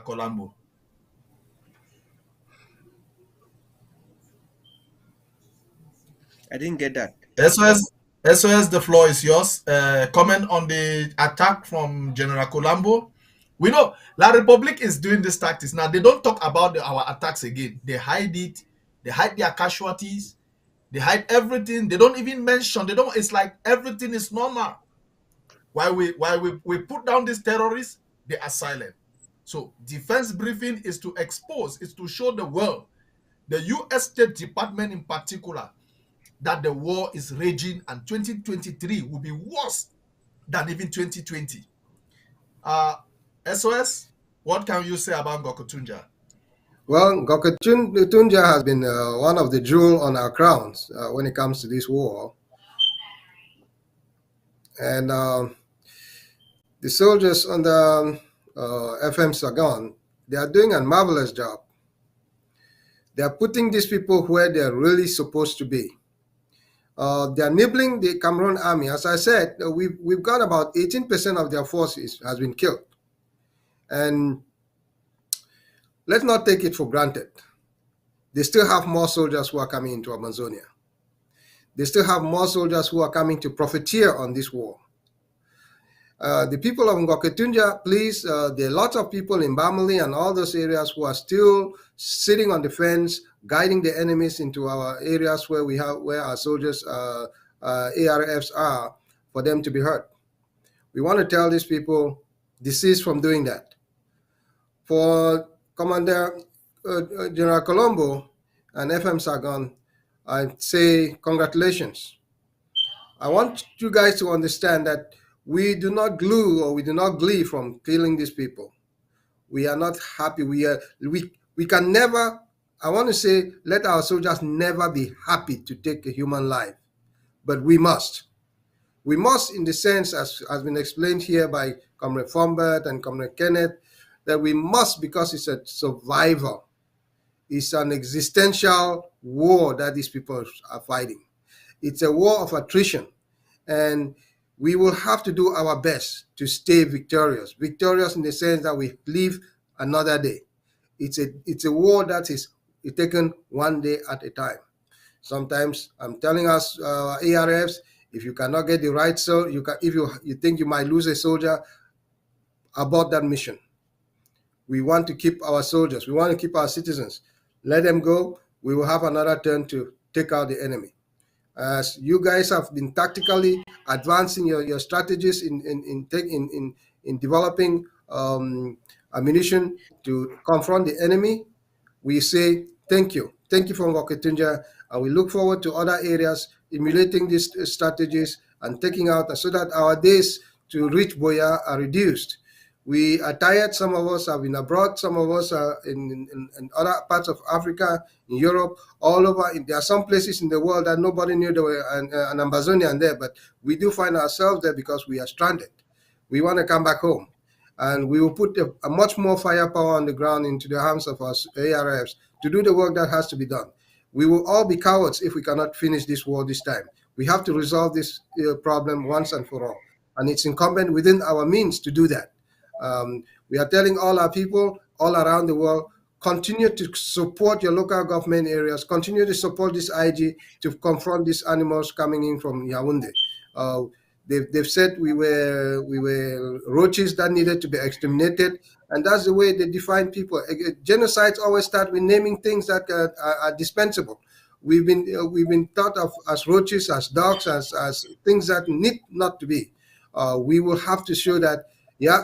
Colombo. I didn't get that. SOS, the floor is yours. Comment on the attack from General Colombo. We know La Republic is doing this tactics. Now, they don't talk about our attacks again. They hide it. They hide their casualties. They hide everything. They don't even mention. They don't. It's like everything is normal. While we put down these terrorists, they are silent. So defense briefing is to expose, is to show the world, the U.S. State Department in particular, that the war is raging and 2023 will be worse than even 2020. SOS, what can you say about Ngokutunja? Well, Ngokutunja has been one of the jewel on our crowns when it comes to this war. And the soldiers under FM Saigon, they are doing a marvelous job. They are putting these people where they are really supposed to be. They are nibbling the Cameroon army. As I said, we've got about 18% of their forces has been killed. And let's not take it for granted. They still have more soldiers who are coming into Amazonia. They still have more soldiers who are coming to profiteer on this war. The people of Ngokutunja, please, there are lots of people in Bamali and all those areas who are still sitting on the fence, guiding the enemies into our areas where our soldiers, ARFs are, for them to be hurt. We want to tell these people, desist from doing that. For Commander General Colombo and FM Saigon, I say congratulations. I want you guys to understand that we do not glee from killing these people. We are not happy. We can never, I want to say, let our soldiers never be happy to take a human life. But we must. We must, in the sense, as has been explained here by Comrade Fombert and Comrade Kenneth, that we must, because it's a survival. It's an existential war that these people are fighting. It's a war of attrition. And we will have to do our best to stay victorious. Victorious in the sense that we live another day. It's a war that is taken one day at a time. Sometimes I'm telling us ARFs, if you cannot get the right soldier, if you think you might lose a soldier, abort that mission. We want to keep our soldiers. We want to keep our citizens. Let them go. We will have another turn to take out the enemy. As you guys have been tactically advancing your strategies in developing ammunition to confront the enemy, we say thank you. Thank you for Ngokutunja, and we look forward to other areas emulating these strategies and taking out so that our days to reach Buea are reduced. We are tired. Some of us have been abroad. Some of us are in other parts of Africa, in Europe, all over. There are some places in the world that nobody knew there were an Ambazonian there, but we do find ourselves there because we are stranded. We want to come back home. And we will put a much more firepower on the ground into the hands of our ARFs to do the work that has to be done. We will all be cowards if we cannot finish this war this time. We have to resolve this problem once and for all. And it's incumbent within our means to do that. We are telling all our people all around the world, continue to support your local government areas, continue to support this IG to confront these animals coming in from Yaoundé. They've said we were roaches that needed to be exterminated, and that's the way they define people. Genocides always start with naming things that are dispensable. We've been thought of as roaches, as dogs, as things that need not to be. We will have to show that, yeah,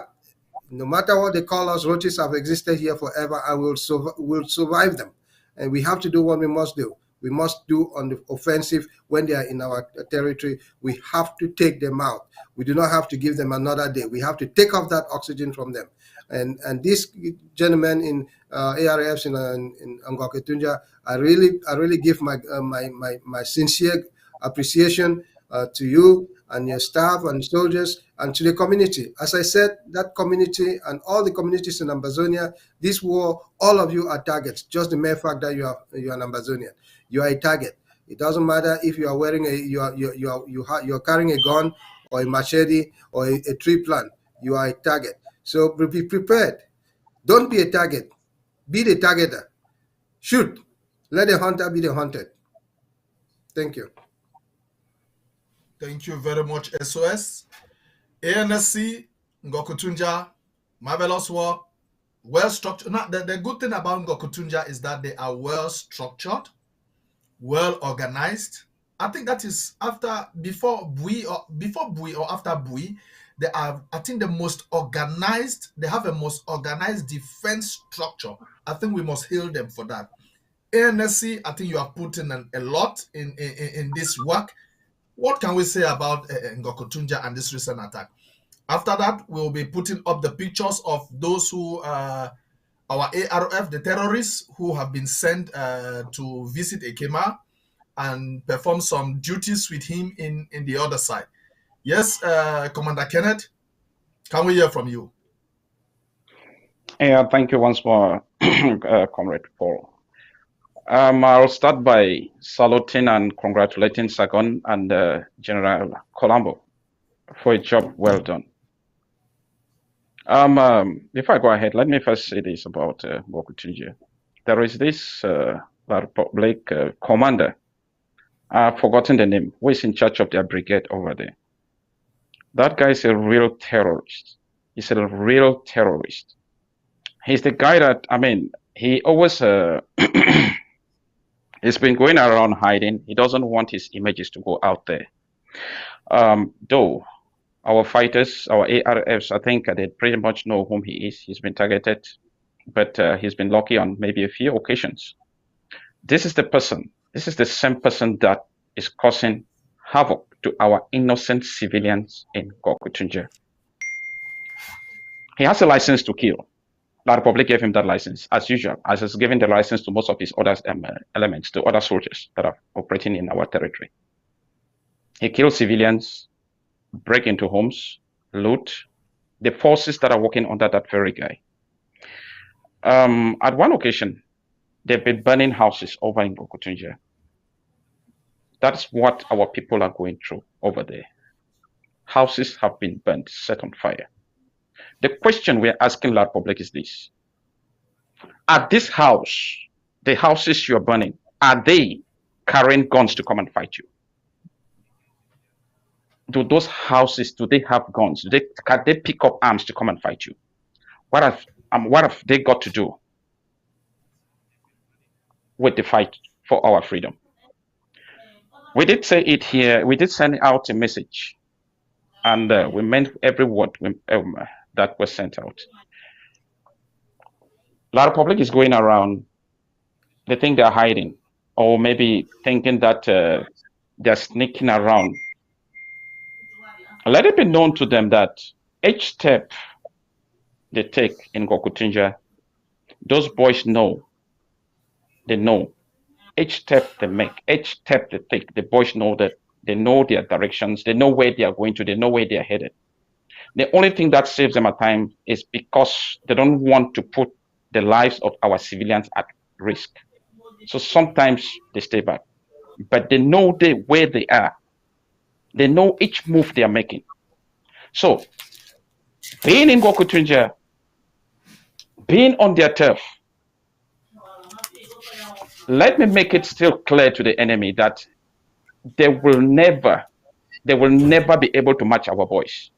No matter what they call us, roaches have existed here forever and will survive them. And we have to do what we must do. We must do on the offensive when they are in our territory. We have to take them out. We do not have to give them another day. We have to take off that oxygen from them. And these gentlemen in ARFs in Ngok-Ketunjia, I really give my sincere appreciation to you and your staff and soldiers and to the community. As I said, that community and all the communities in Ambazonia, this war, all of you are targets. Just the mere fact that you are an Ambazonian, you are a target. It doesn't matter if you are wearing you're carrying a gun or a machete or a tree plant. You are a target. So be prepared. Don't be a target. Be the targeter. Shoot. Let the hunter be the hunted. Thank you. Thank you very much, SOS. ANSC, Ngok-Ketunjia, marvelous work, well structured. Now, the good thing about Ngok-Ketunjia is that they are well structured, well organized. I think that is before Bui or after Bui, they are, I think, the most organized. They have a most organized defense structure. I think we must hail them for that. ANSC, I think you are putting a lot in this work. What can we say about Ngok-Ketunjia and this recent attack? After that, we'll be putting up the pictures of those who, our ARF, the terrorists who have been sent to visit Ekema and perform some duties with him in the other side. Yes, Commander Kenneth, can we hear from you? Yeah, thank you once more, Comrade Paul. I'll start by saluting and congratulating Sargon and General Colombo for a job well done. Before I go ahead, let me first say this about Ngok-Ketunjia. There is this Republic commander, I've forgotten the name, who is in charge of their brigade over there. That guy is a real terrorist. He's a real terrorist. He's the guy that, I mean, he always, he's been going around hiding. He doesn't want his images to go out there. Though our fighters, our ARFs, I think they pretty much know whom he is. He's been targeted, but he's been lucky on maybe a few occasions. This is the person, this is the same person that is causing havoc to our innocent civilians in Ngok-Ketunjia. He has a license to kill. The Republic gave him that license, as usual, as is giving the license to most of his other elements, to other soldiers that are operating in our territory. He kills civilians, break into homes, loot, the forces that are working under that very guy. At one occasion, they've been burning houses over in Ngok-Ketunjia. That's what our people are going through over there. Houses have been burnt, set on fire. The question we're asking La Republic is this. At this house, the houses you're burning, are they carrying guns to come and fight you? Do those houses, do they have guns? Can they pick up arms to come and fight you? What have they got to do with the fight for our freedom? We did say it here, we did send out a message, and we meant every word that was sent out. La Republic is going around, they think they're hiding, or maybe thinking that they're sneaking around. Let it be known to them that each step they take in Ngok-Ketunjia, those boys know, they know. Each step they make, each step they take, the boys know that they know their directions, they know where they are going to, they know where they are headed. The only thing that saves them at times is because they don't want to put the lives of our civilians at risk. So sometimes they stay back, but they know where they are. They know each move they are making. So being in Ngok-Ketunjia, being on their turf, let me make it still clear to the enemy that they will never be able to match our boys.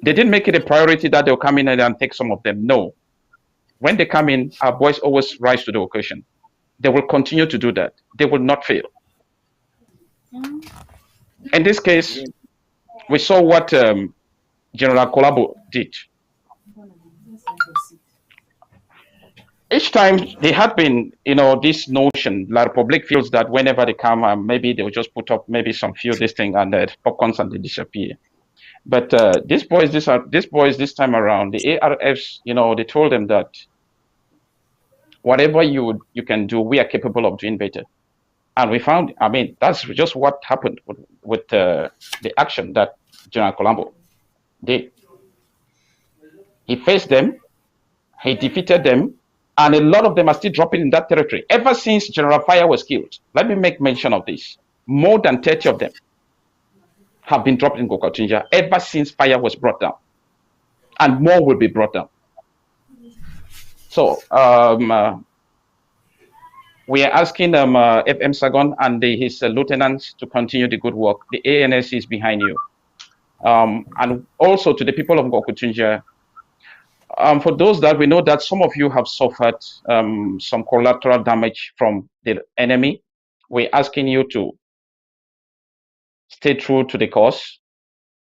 They didn't make it a priority that they'll come in and take some of them. No. When they come in, our boys always rise to the occasion. They will continue to do that. They will not fail. In this case, we saw what General Colombo did Each time they had been, this notion, La Republic feels that whenever they come, maybe they'll just put up maybe some few this thing and popcorns and they disappear. But these boys this time around, the ARFs, they told them that whatever you can do, we are capable of doing better. And we found, that's just what happened with the action that General Colombo did. He faced them, he defeated them, and a lot of them are still dropping in that territory. Ever since General Fire was killed, let me make mention of this. More than 30 of them have been dropped in Gokotunja ever since Fire was brought down. And more will be brought down. So we are asking FM Sargon and his lieutenants to continue the good work. The ANC is behind you. And also to the people of Gokotunja, for those that we know that some of you have suffered some collateral damage from the enemy, we're asking you to stay true to the cause,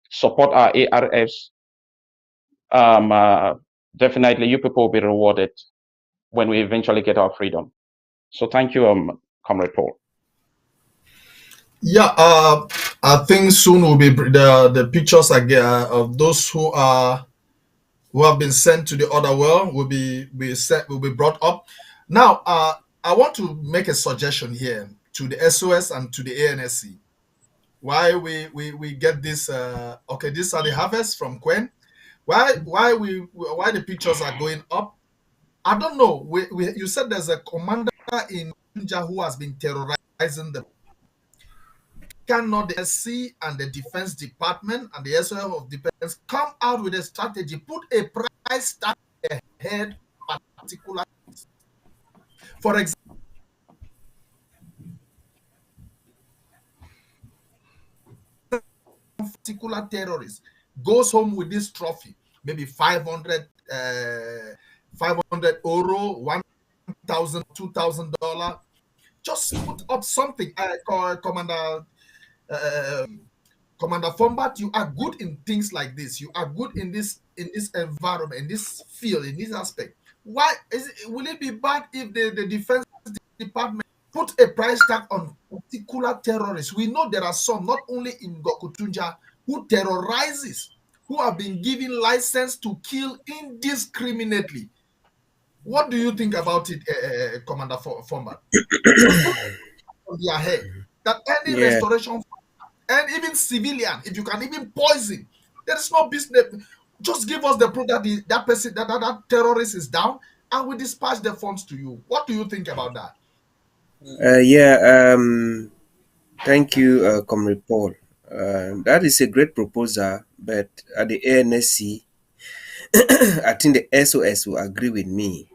support our ARFs. Definitely you people will be rewarded when we eventually get our freedom. So thank you, Comrade Paul. Yeah, I think soon will be the pictures again of those who have been sent to the other world will be brought up. Now, I want to make a suggestion here to the SOS and to the ANSC. Why we get this? Okay, these are the harvests from Quen. Why the pictures are going up? I don't know. You said there's a commander in Ninja who has been terrorizing them. Cannot the SC and the Defense Department and the SOF of Defense come out with a strategy, put a price tag ahead particular? For example, particular terrorist goes home with this trophy, maybe 500 euro, 1,000, $2,000. Just put up something. Commander Fombat, you are good in things like this. You are good in this environment, in this field, in this aspect. Why will it be bad if the Defense Department put a price tag on particular terrorists? We know there are some, not only in Gokotunja, who terrorizes, who have been given license to kill indiscriminately. What do you think about it, Commander Fombat? On their head that any restoration and even civilian, if you can even poison, there is no business. Just give us the proof that that person, that terrorist is down, and we dispatch the funds to you. What do you think about that? Thank you, Comrade Paul. That is a great proposal, but at the ANSC, I think the SOS will agree with me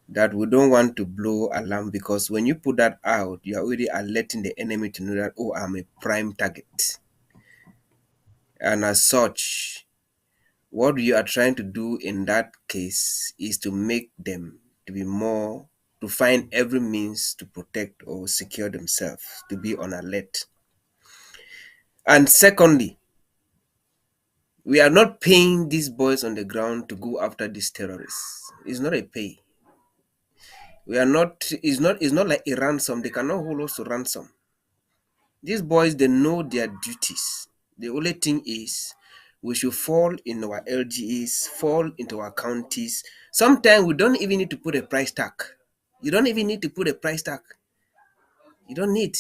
that we don't want to blow alarm, because when you put that out, you're already alerting the enemy to know that, oh, I'm a prime target. And as such, what you are trying to do in that case is to make them to find every means to protect or secure themselves, to be on alert. And secondly, we are not paying these boys on the ground to go after these terrorists. It's not a pay. It's not like a ransom. They cannot hold us to ransom. These boys, they know their duties. The only thing is we should fall in our LGEs, fall into our counties. Sometimes we don't even need to put a price tag. You don't even need to put a price tag. You don't need.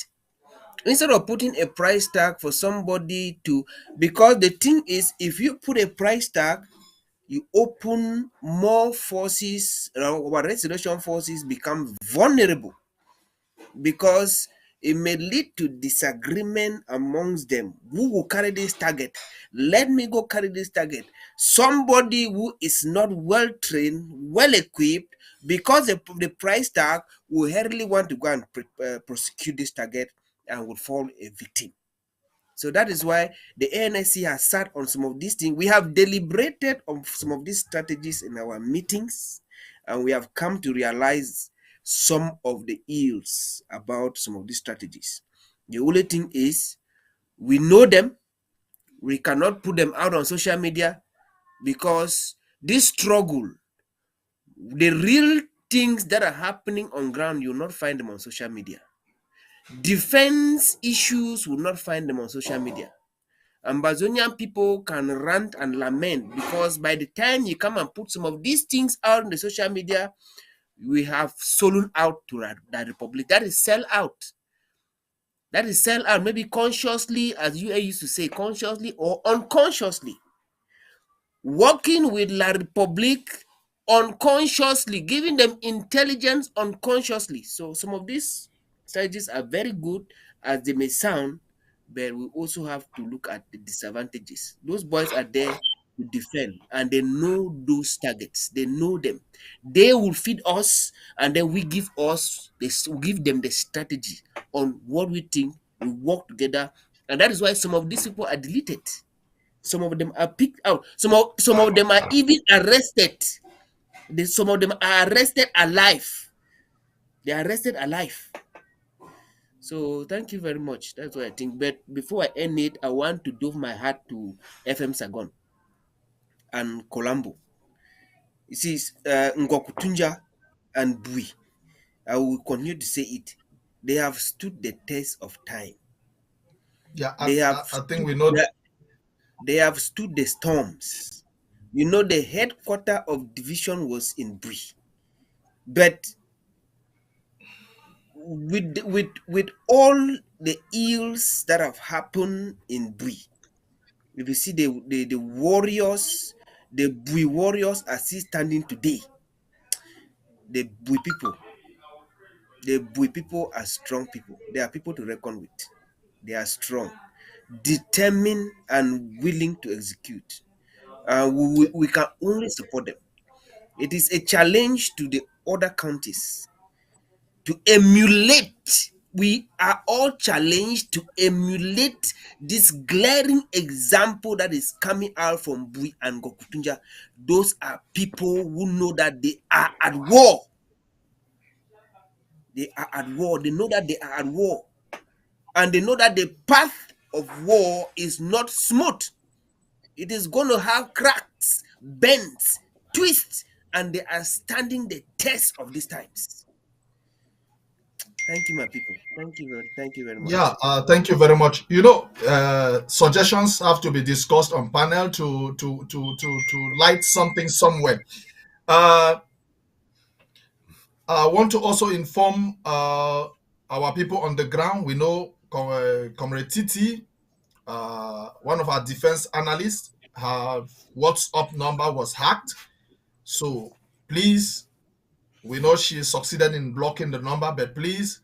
Instead of putting a price tag for somebody because the thing is, if you put a price tag, you open more forces, our restoration forces become vulnerable, because it may lead to disagreement amongst them. Who will carry this target? Let me go carry this target. Somebody who is not well trained, well equipped, because of the price tag, will hardly want to go and prosecute this target and will fall a victim. So that is why the ANSC has sat on some of these things. We have deliberated on some of these strategies in our meetings, and we have come to realize some of the ills about some of these strategies. The only thing is, we know them. We cannot put them out on social media, because this struggle, the real things that are happening on ground, you'll not find them on social media. Defense issues will not find them on social media. Ambazonian people can rant and lament because by the time you come and put some of these things out in the social media, we have sold out to that republic. That is sell out. That is sell out, maybe consciously, as you used to say, consciously or unconsciously. Working with La Republique unconsciously, giving them intelligence unconsciously. So some of these strategies are very good as they may sound, but we also have to look at the disadvantages. Those boys are there to defend and they know those targets. They know them. They will feed us and then we give them the strategy on what we think. We work together, and that is why some of these people are deleted. Some of them are picked out. Some of them are even arrested. Some of them are arrested alive. They are arrested alive. So thank you very much. That's what I think. But before I end it, I want to give my heart to FM Sagon and Colombo. You see, Ngwakutunja and Bui. I will continue to say it. They have stood the test of time. Yeah, I think we know that. They have stood the storms. You know, the headquarters of division was in Bui. But with all the ills that have happened in Bui, if you see the warriors, the Bui warriors are still standing today. The Bui people are strong people. They are people to reckon with. They are strong, determined, and willing to execute. We can only support them. It is a challenge to the other counties to emulate. We are all challenged to emulate this glaring example that is coming out from Bui and Ngwakutunja. Those are people who know that they are at war. They are at war. They know that they are at war. And they know that the path of war is not smooth. It is going to have cracks, bends, twists, and they are standing the test of these times. Thank you, my people. Thank you very much. Yeah, thank you very much. You know, suggestions have to be discussed on panel to light something somewhere. I want to also inform our people on the ground. We know Comrade Titi, one of our defense analysts, her WhatsApp number was hacked. So please, we know she succeeded in blocking the number, but please,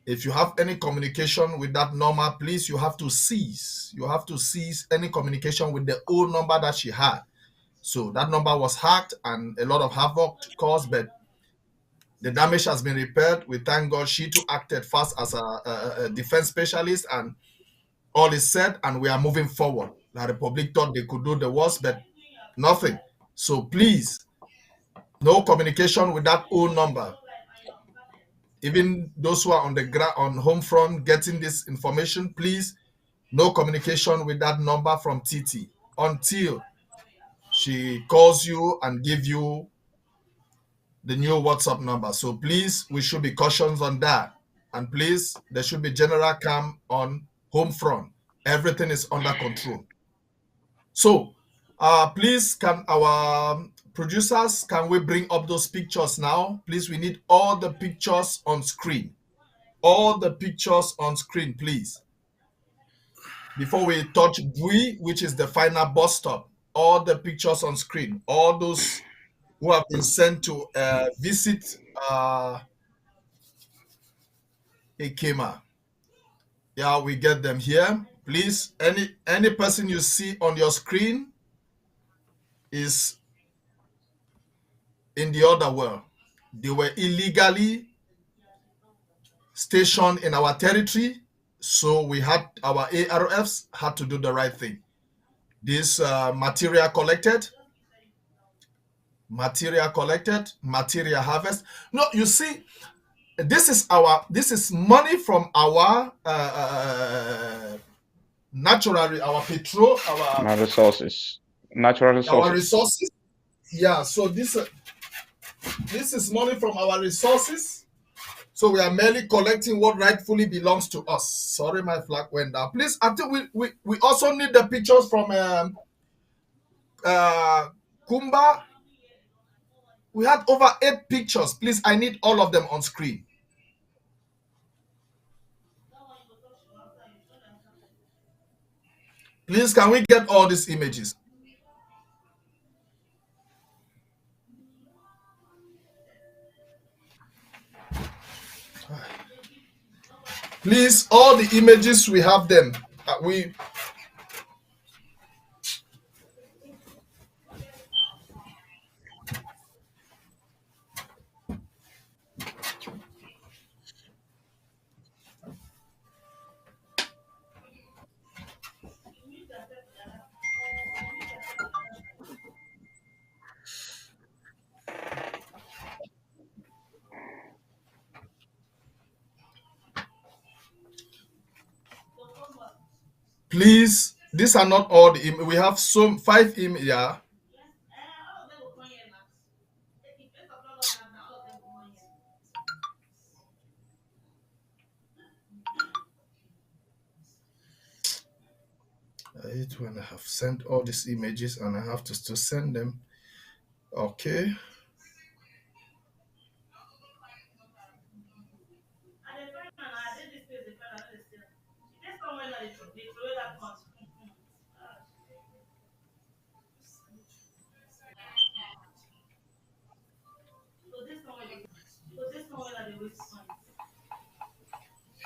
if you have any communication with that number, please, you have to cease. You have to cease any communication with the old number that she had. So that number was hacked and a lot of havoc caused, but the damage has been repaired. We thank God she too acted fast as a defense specialist, and all is said, and we are moving forward. The Republic thought they could do the worst, but nothing. So please, no communication with that old number. Even those who are on the ground, on home front, getting this information, please, no communication with that number from TT until she calls you and give you the new WhatsApp number. So please, we should be cautious on that. And please, there should be general calm on home front. Everything is under control. So please, can our producers, can we bring up those pictures now? Please, we need all the pictures on screen. All the pictures on screen, please. Before we touch Bui, which is the final bus stop, all the pictures on screen, all those who have been sent to visit Ekema. Yeah, we get them here. Please, any person you see on your screen is in the other world. They were illegally stationed in our territory, so we had our ARFs had to do the right thing. This material collected, material harvest. No, you see, this is money from our natural, our petrol, our resources, natural resources. Our resources. Yeah, so this is money from our resources. So we are merely collecting what rightfully belongs to us. Sorry, my flag went down. Please, I think we also need the pictures from Kumba. We had over 8 pictures. Please, I need all of them on screen. Please, can we get all these images? Please, all the images, we have them. Please, these are not all the images. We have 5 images. Yeah. I hate when I have sent all these images and I have to still send them. Okay.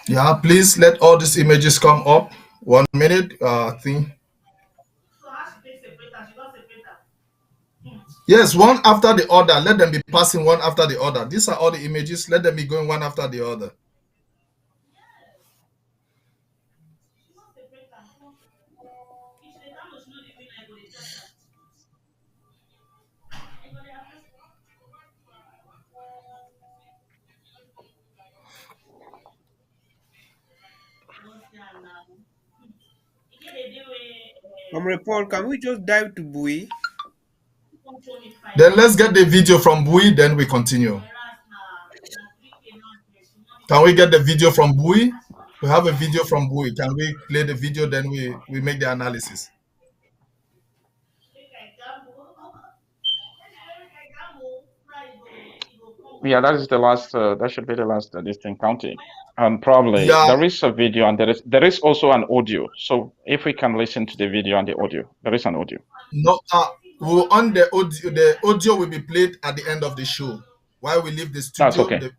Yeah, please let all these images come up. 1 minute. Thing. Yes, one after the other. Let them be passing one after the other. These are all the images. Let them be going one after the other. Paul, can we just dive to Bui? Then let's get the video from Bui, then we continue. Can we get the video from Bui? We have a video from Bui. Can we play the video, then we make the analysis? Yeah, that is the last. That should be the last distinct counting. Probably Yeah. there is a video and there is also an audio. So if we can listen to the video and the audio, there is an audio. No, on the audio will be played at the end of the show. While we leave the studio, That's okay. the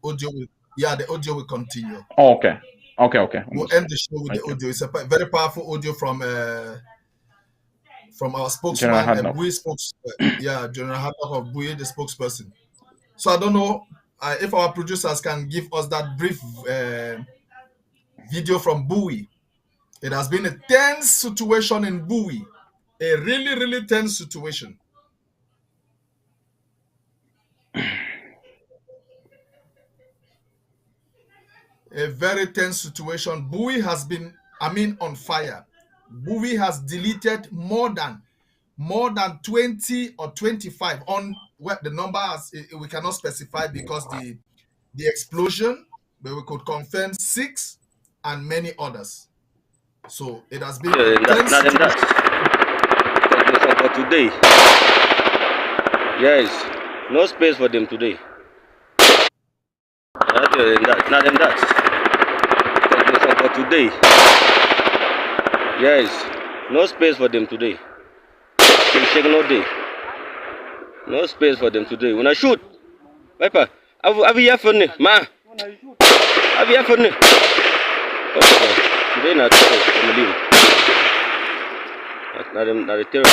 audio will continue. Oh, okay. Okay. We'll end the show with the audio. It's a very powerful audio from our spokesman, Bui General Haddock of Bui, the spokesperson. So I don't know if our producers can give us that brief video from Bui. It has been a tense situation in Bui, a really, really tense situation. A very tense situation. Bui has been, on fire. Bui has deleted more than 20 or 25 on what the number we cannot specify because the explosion, but we could confirm 6 and many others. So it has been that for today. Yes, no space for them today. Not them that. For today. Yes, no space for them today. Shake no day. No space for them today. When I shoot, Viper, have you for me, ma? Have you for me? Today not today. Not the terror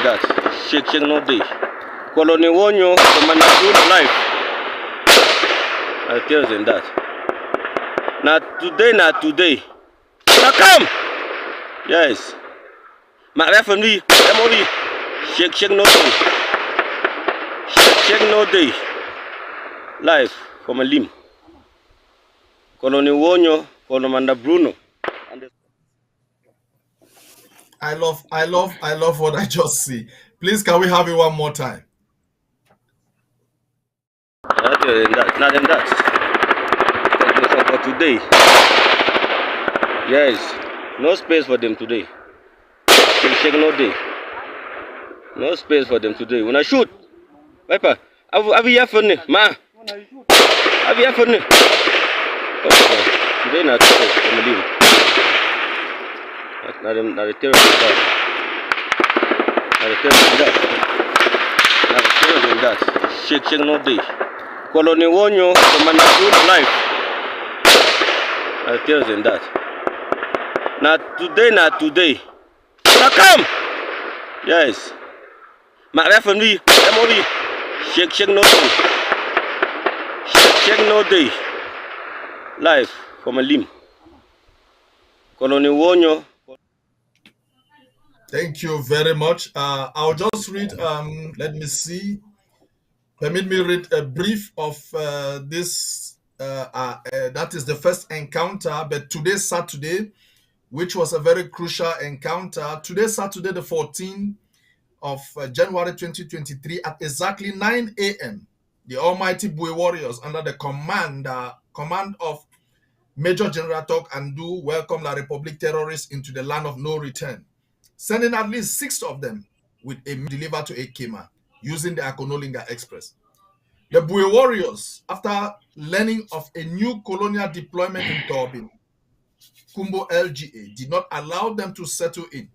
that. Shake no day. Colony Wonyo, Commander Bruno life. I'll tell them that. Not today. Now come! Yes. My family, MOB. Shake no day. Shake no day. Life from a limb. Colony Wonyo, Commander Bruno. I love what I just see. Please, can we have it one more time? Not them that. For today. Yes. No space for them today. Shake no day. No space for them today. When I shoot, Viper, have you for me, ma? Have you for me? Today not today. I'm leaving. Not the terrorist that. Not the terrorist that. Not the terrorist that. Shake no day. Colony Wonyo, the man of good life. Not the terrorist that. Not today. Now come. Yes. My referee, MOB. Shake no day. Shake no day. Life from a limb. Colony Wonyo. Thank you very much. I'll just read, let me see. Permit me read a brief of this. That is the first encounter, but today's Saturday, which was a very crucial encounter. Today, Saturday, the 14th of January 2023, at exactly 9 a.m., the almighty Bui warriors, under the command of Major General Tok Andu, welcomed La Republic terrorists into the land of no return, sending at least 6 of them with a delivered to Ekema using the Akonolinga Express. The Bui warriors, after learning of a new colonial deployment in Tobin, Kumbo LGA, did not allow them to settle in.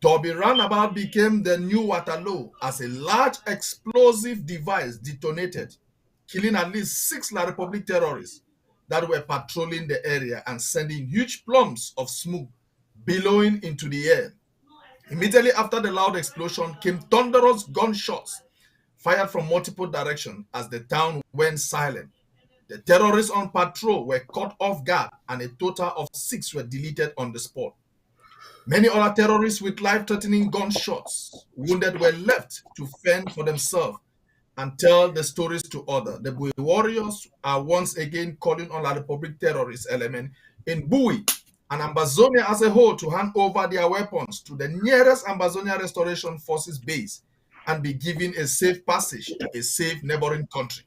Tobin roundabout became the new Waterloo as a large explosive device detonated, killing at least 6 La Republic terrorists that were patrolling the area and sending huge plumes of smoke billowing into the air. Immediately after the loud explosion came thunderous gunshots fired from multiple directions as the town went silent. The terrorists on patrol were caught off guard and a total of 6 were deleted on the spot. Many other terrorists with life-threatening gunshots wounded were left to fend for themselves and tell the stories to others. The Bui warriors are once again calling on La Republic terrorist element in Bui and Ambazonia as a whole to hand over their weapons to the nearest Ambazonia Restoration Forces base and be given a safe passage to a safe neighboring country.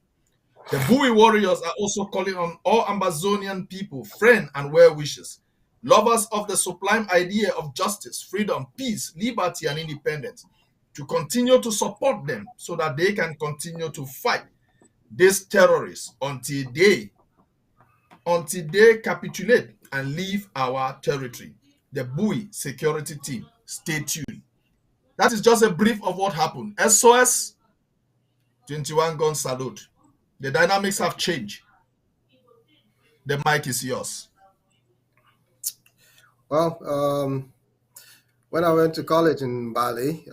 The Bui warriors are also calling on all Ambazonian people, friends and well-wishers, lovers of the sublime idea of justice, freedom, peace, liberty, and independence, to continue to support them so that they can continue to fight these terrorists until they capitulate and leave our territory. The Bui security team, stay tuned. That is just a brief of what happened. SOS, 21 gun salute. The dynamics have changed. The mic is yours. Well, when I went to college in Bali,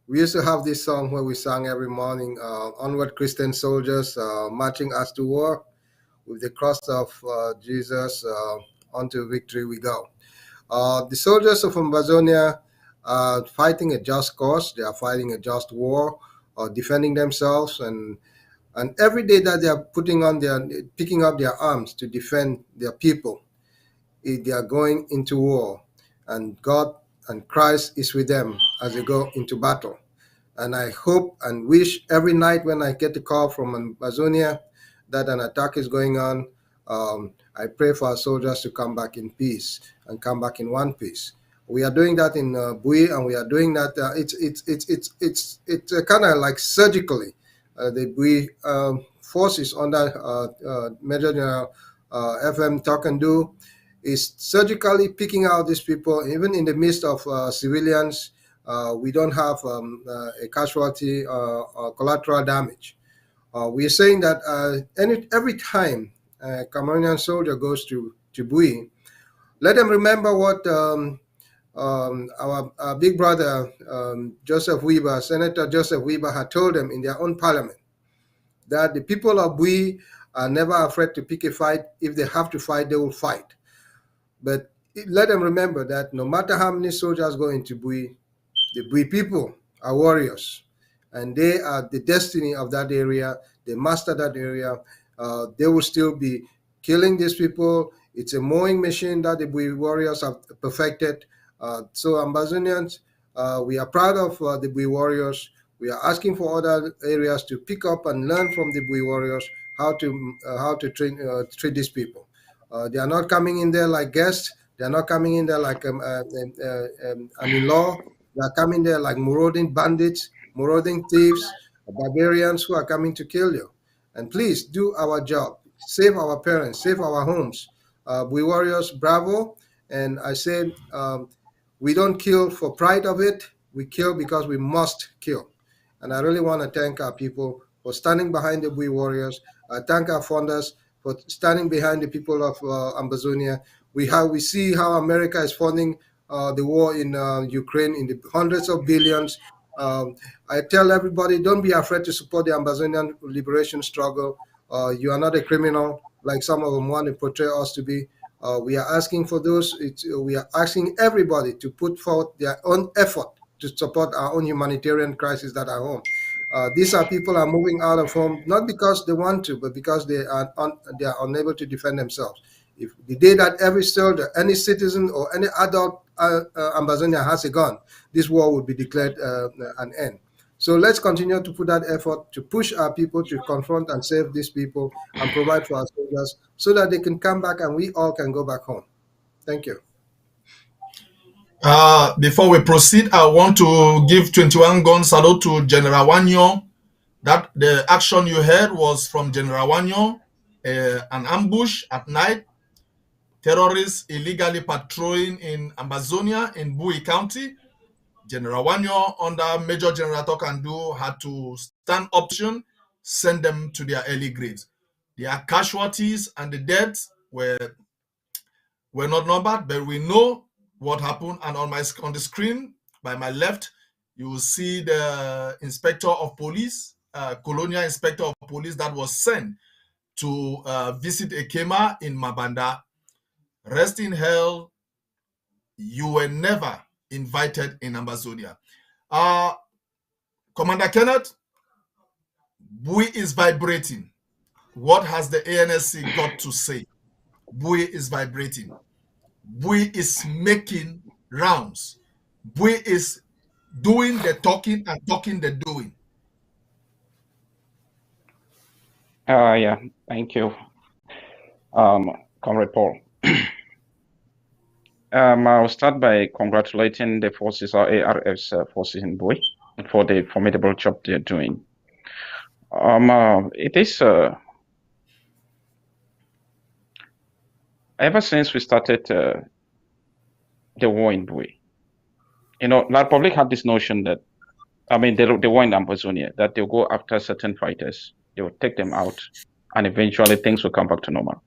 we used to have this song where we sang every morning, Onward Christian Soldiers, marching us to war. With the cross of Jesus, unto victory we go. The soldiers of Amazonia are fighting a just cause. They are fighting a just war, defending themselves, and every day that they are picking up their arms to defend their people, they are going into war, and God and Christ is with them as they go into battle. And I hope and wish every night when I get a call from Amazonia that an attack is going on, I pray for our soldiers to come back in peace and come back in one piece. We are doing that in Bui, and we are doing that. It's kind of like surgically. The Bui forces under Major General FM Tok Andu is surgically picking out these people, even in the midst of civilians. We don't have a casualty or collateral damage. We are saying that every time a Cameroonian soldier goes to Bui, let them remember what our big brother Joseph Weber, Senator Joseph Weber, had told them in their own parliament, that the people of Bui are never afraid to pick a fight. If they have to fight, they will fight. But let them remember that no matter how many soldiers go into Bui, the Bui people are warriors, and they are the destiny of that area. They master that area. They will still be killing these people. It's a mowing machine that the Bui warriors have perfected, So Ambazonians, we are proud of the Bui warriors. We are asking for other areas to pick up and learn from the Bui warriors how to treat these people. They are not coming in there like guests. They are not coming in there like an in-law. They are coming there like marauding bandits, marauding thieves, barbarians who are coming to kill you. And please do our job. Save our parents. Save our homes. We warriors, bravo. And I say, we don't kill for pride of it. We kill because we must kill. And I really want to thank our people for standing behind the Bui warriors. I thank our funders for standing behind the people of Ambazonia. We see how America is funding the war in Ukraine in the hundreds of billions. I tell everybody, don't be afraid to support the Ambazonian liberation struggle. You are not a criminal like some of them want to portray us to be. We are asking for those. We are asking everybody to put forth their own effort to support our own humanitarian crisis that are home. These are people are moving out of home not because they want to, but because they are unable to defend themselves. If the day that every soldier, any citizen, or any adult Ambazonia has a gun, this war would be declared an end. So let's continue to put that effort to push our people to confront and save these people and provide for our soldiers so that they can come back and we all can go back home. Thank you. Before we proceed, I want to give 21 gun salute to General Wanyo. That the action you heard was from General Wanyo, an ambush at night. Terrorists illegally patrolling in Ambazonia in Bui County. General Wanyo under Major General Tokandu had to stand option, send them to their early graves. Their casualties and the deaths were not numbered, but we know what happened. And on the screen by my left, you will see the inspector of police, colonial inspector of police that was sent to visit Ekema in Mabanda. Rest in hell, you were never invited in Ambazonia. Commander Kenneth, Bui is vibrating. What has the ANSC got to say? Bui is vibrating. Bui is making rounds. Bui is doing the talking and talking the doing. Yeah, thank you, Comrade Paul. I'll start by congratulating the forces, our ARF's forces in Bui, for the formidable job they're doing. It is ever since we started the war in Bui, the Republic had this notion that, the war in Ambazonia, that they'll go after certain fighters, they will take them out, and eventually things will come back to normal.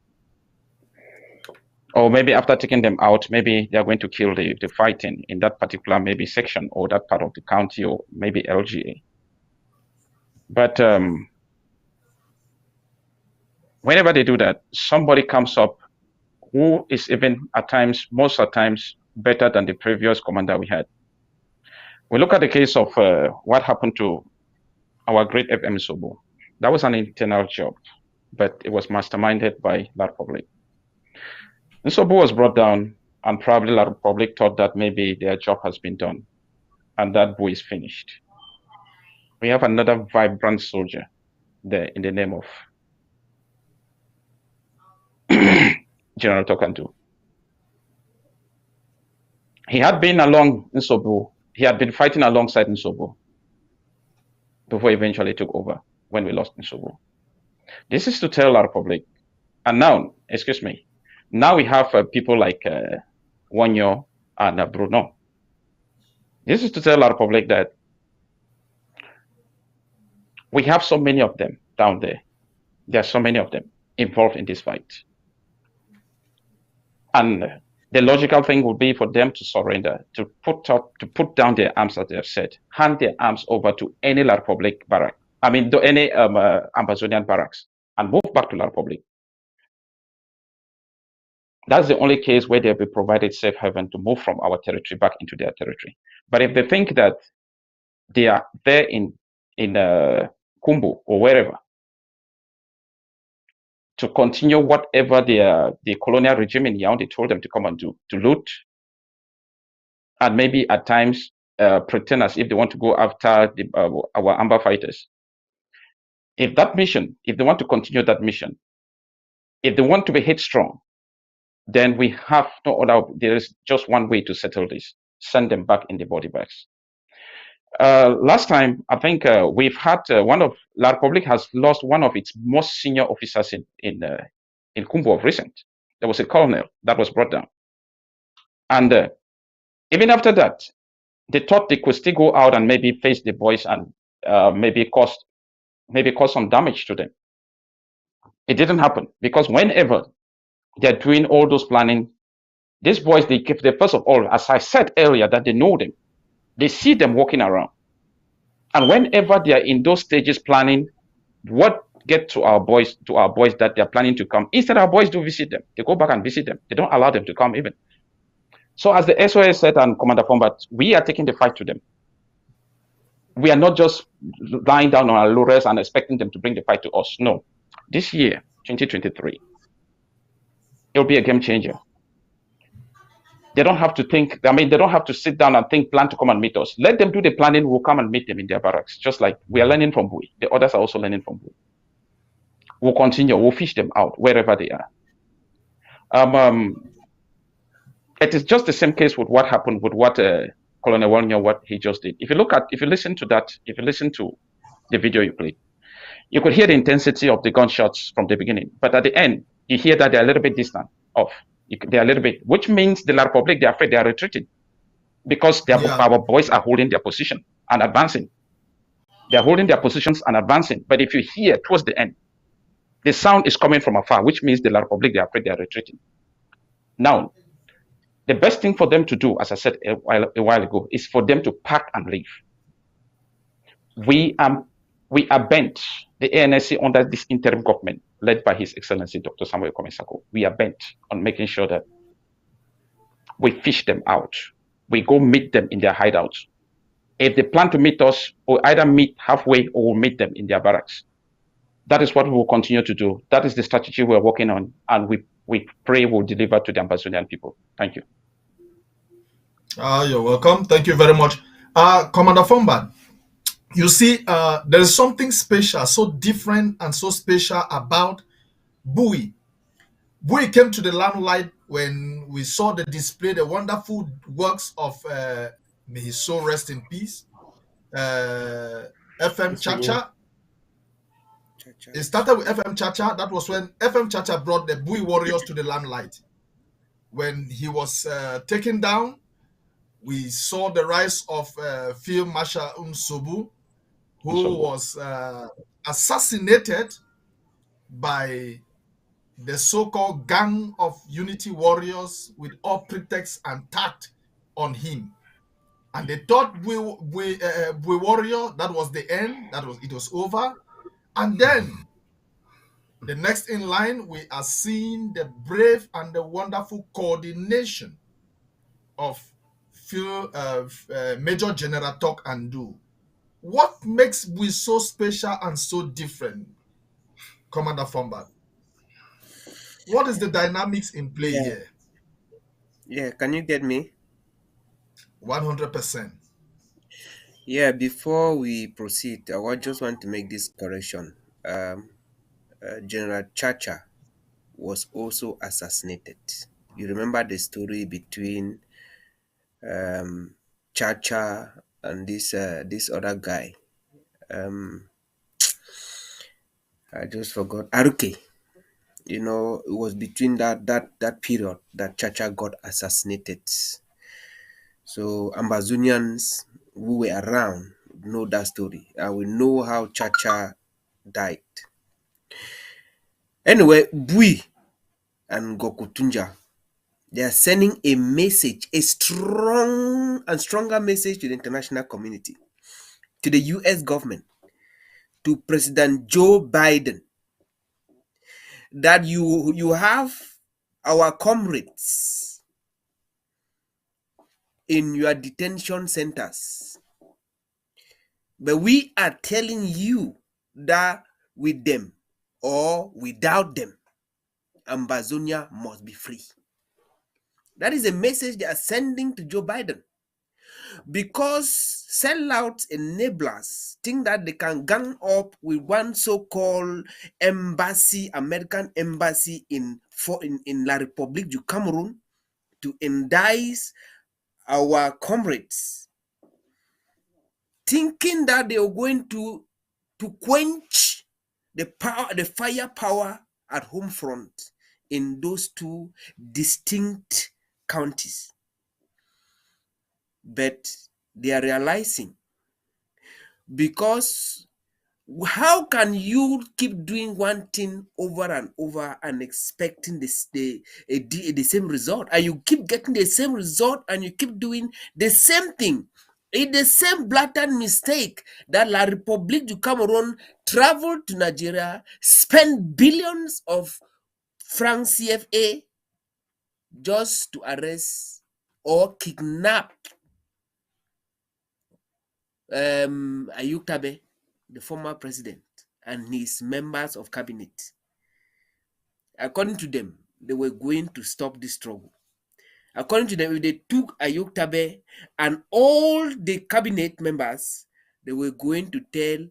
Or maybe after taking them out, maybe they are going to kill the fighting in that particular maybe section or that part of the county or maybe LGA. But whenever they do that, somebody comes up who is even at times, most of the times, better than the previous commander we had. We look at the case of what happened to our great FM Sobo. That was an internal job, but it was masterminded by La Republic. Nsobo was brought down, and probably La Republic thought that maybe their job has been done, and that Bui is finished. We have another vibrant soldier there in the name of General Tokandu. He had been along Nsobo. He had been fighting alongside Nsobo before he eventually took over when we lost Nsobo. This is to tell La Republic, and now, now we have people like Wanyo and Bruno. This is to tell La Republic that we have so many of them down there. There are so many of them involved in this fight. And the logical thing would be for them to surrender, to put down their arms, as they have said, hand their arms over to any La Republic barrack, to any Ambazonian barracks, and move back to La Republic. That's the only case where they'll be provided safe haven to move from our territory back into their territory. But if they think that they are there in Kumbu or wherever to continue whatever the colonial regime in Yaoundé told them to come and do, to loot, and maybe at times pretend as if they want to go after our Amber fighters. If that mission, if they want to continue that mission, if they want to be headstrong, then we have no other. There is just one way to settle this: send them back in the body bags. Last time, I think we've had one of La Republic has lost one of its most senior officers in Kumbu of recent. There was a colonel that was brought down, and even after that, they thought they could still go out and maybe face the boys and maybe cause some damage to them. It didn't happen, because whenever they're doing all those planning, these boys, they first of all, as I said earlier, that they know them. They see them walking around. And whenever they are in those stages planning, what get to our boys that they're planning to come, instead our boys do visit them. They go back and visit them. They don't allow them to come even. So as the SOS said and Commander Fombat, we are taking the fight to them. We are not just lying down on our laurels and expecting them to bring the fight to us. No. This year, 2023, it'll be a game changer. They don't have to think, they don't have to sit down and plan to come and meet us. Let them do the planning, we'll come and meet them in their barracks, just like we are learning from Bui. The others are also learning from Bui. We'll continue, we'll fish them out wherever they are. It is just the same case with what happened with what Colonel Walnyo, what he just did. If you listen to the video you played, you could hear the intensity of the gunshots from the beginning. But at the end, you hear that they're a little bit distant off. They're a little bit, which means the La Republic, they're afraid, they are retreating. Because our boys are holding their position and advancing. They're holding their positions and advancing. But if you hear towards the end, the sound is coming from afar, which means the La Republic, they're afraid, they are retreating. Now, the best thing for them to do, as I said a while ago, is for them to pack and leave. We are bent, the ANC under this interim government, led by His Excellency Dr. Samuel Komisako, we are bent on making sure that we fish them out. We go meet them in their hideouts. If they plan to meet us, we'll either meet halfway or we'll meet them in their barracks. That is what we will continue to do. That is the strategy we're working on, and we pray we'll deliver to the Ambazonian people. Thank you. You're welcome. Thank you very much. Commander Fombat, you see, there is something special, so different and so special about Bui. Bui came to the limelight when we saw the display, the wonderful works of, may his soul rest in peace, FM Chacha. It started with FM Chacha. That was when FM Chacha brought the Bui warriors to the limelight. When he was taken down, we saw the rise of Field Marshal Nsobu, who was assassinated by the so-called gang of unity warriors with all pretext and tact on him. And they thought Bui warrior, that was the end, it was over. And then the next in line, we are seeing the brave and the wonderful coordination of Major General Tok Andu. What makes Bui so special and so different, Commander Fombat? What is the dynamics in play here? Yeah, can you get me? 100%. Yeah, before we proceed, I just want to make this correction. General Chacha was also assassinated. You remember the story between Chacha and this other guy. I just forgot. Aruke. You know, it was between that period that Chacha got assassinated. So Ambazonians who were around know that story. And we know how Chacha died. Anyway, Bui and Gokutunja, they are sending a message, a strong and stronger message to the international community, to the US government, to President Joe Biden, that you have our comrades in your detention centers. But we are telling you that with them or without them, Ambazonia must be free. That is a message they are sending to Joe Biden. because sellout enablers think that they can gang up with one so-called embassy, American embassy in La République du Cameroon, to indict our comrades, thinking that they are going to quench the firepower at home front in those two distinct counties. But they are realizing, because how can you keep doing one thing over and over and expecting the same result, and you keep getting the same result and you keep doing the same thing? It's the same blatant mistake that La République du Cameroon traveled to Nigeria, spent billions of francs CFA just to arrest or kidnap Ayuk Tabe, the former president, and his members of cabinet. According to them, they were going to stop this struggle. According to them, if they took Ayuk Tabe and all the cabinet members, they were going to tell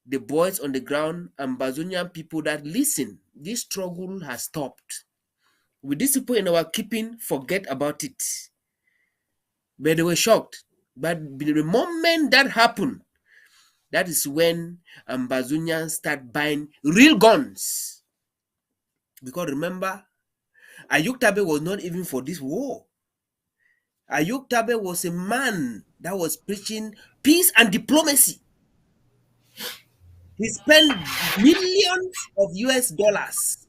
the boys on the ground and Ambazonian people that, listen, this struggle has stopped. With these people in our keeping, forget about it. But they were shocked. But the moment that happened, that is when Ambazonians start buying real guns. Because remember, Ayuk Tabe was not even for this war. Ayuk Tabe was a man that was preaching peace and diplomacy. He spent millions of US dollars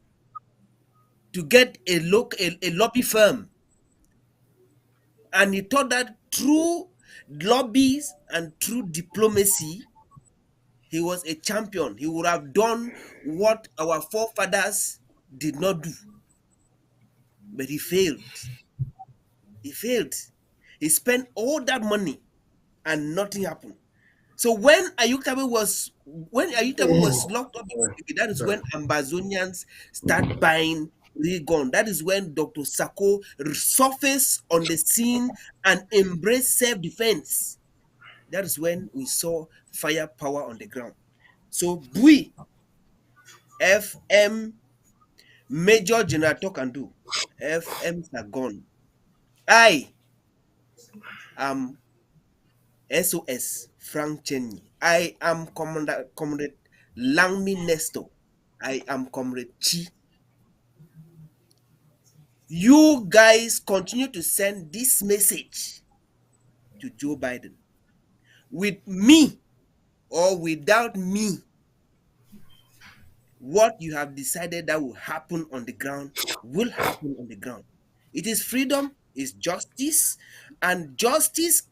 to get a lobby firm. And he thought that through lobbies and through diplomacy, he was a champion. He would have done what our forefathers did not do. But he failed. He failed. He spent all that money and nothing happened. So when Ayuk Tabe was locked up, that is when Ambazonians start buying real gun. That is when Dr. Sako surfaced on the scene and embraced self-defense. That is when we saw firepower on the ground. So Bui, FM, Major General Tokandu, FM Sagon. I am SOS Frank Chenyi. I am Comrade Langmi Nesto. I am Comrade Chi. You guys continue to send this message to Joe Biden. With me or without me, what you have decided that will happen on the ground will happen on the ground. It is freedom, is justice, and justice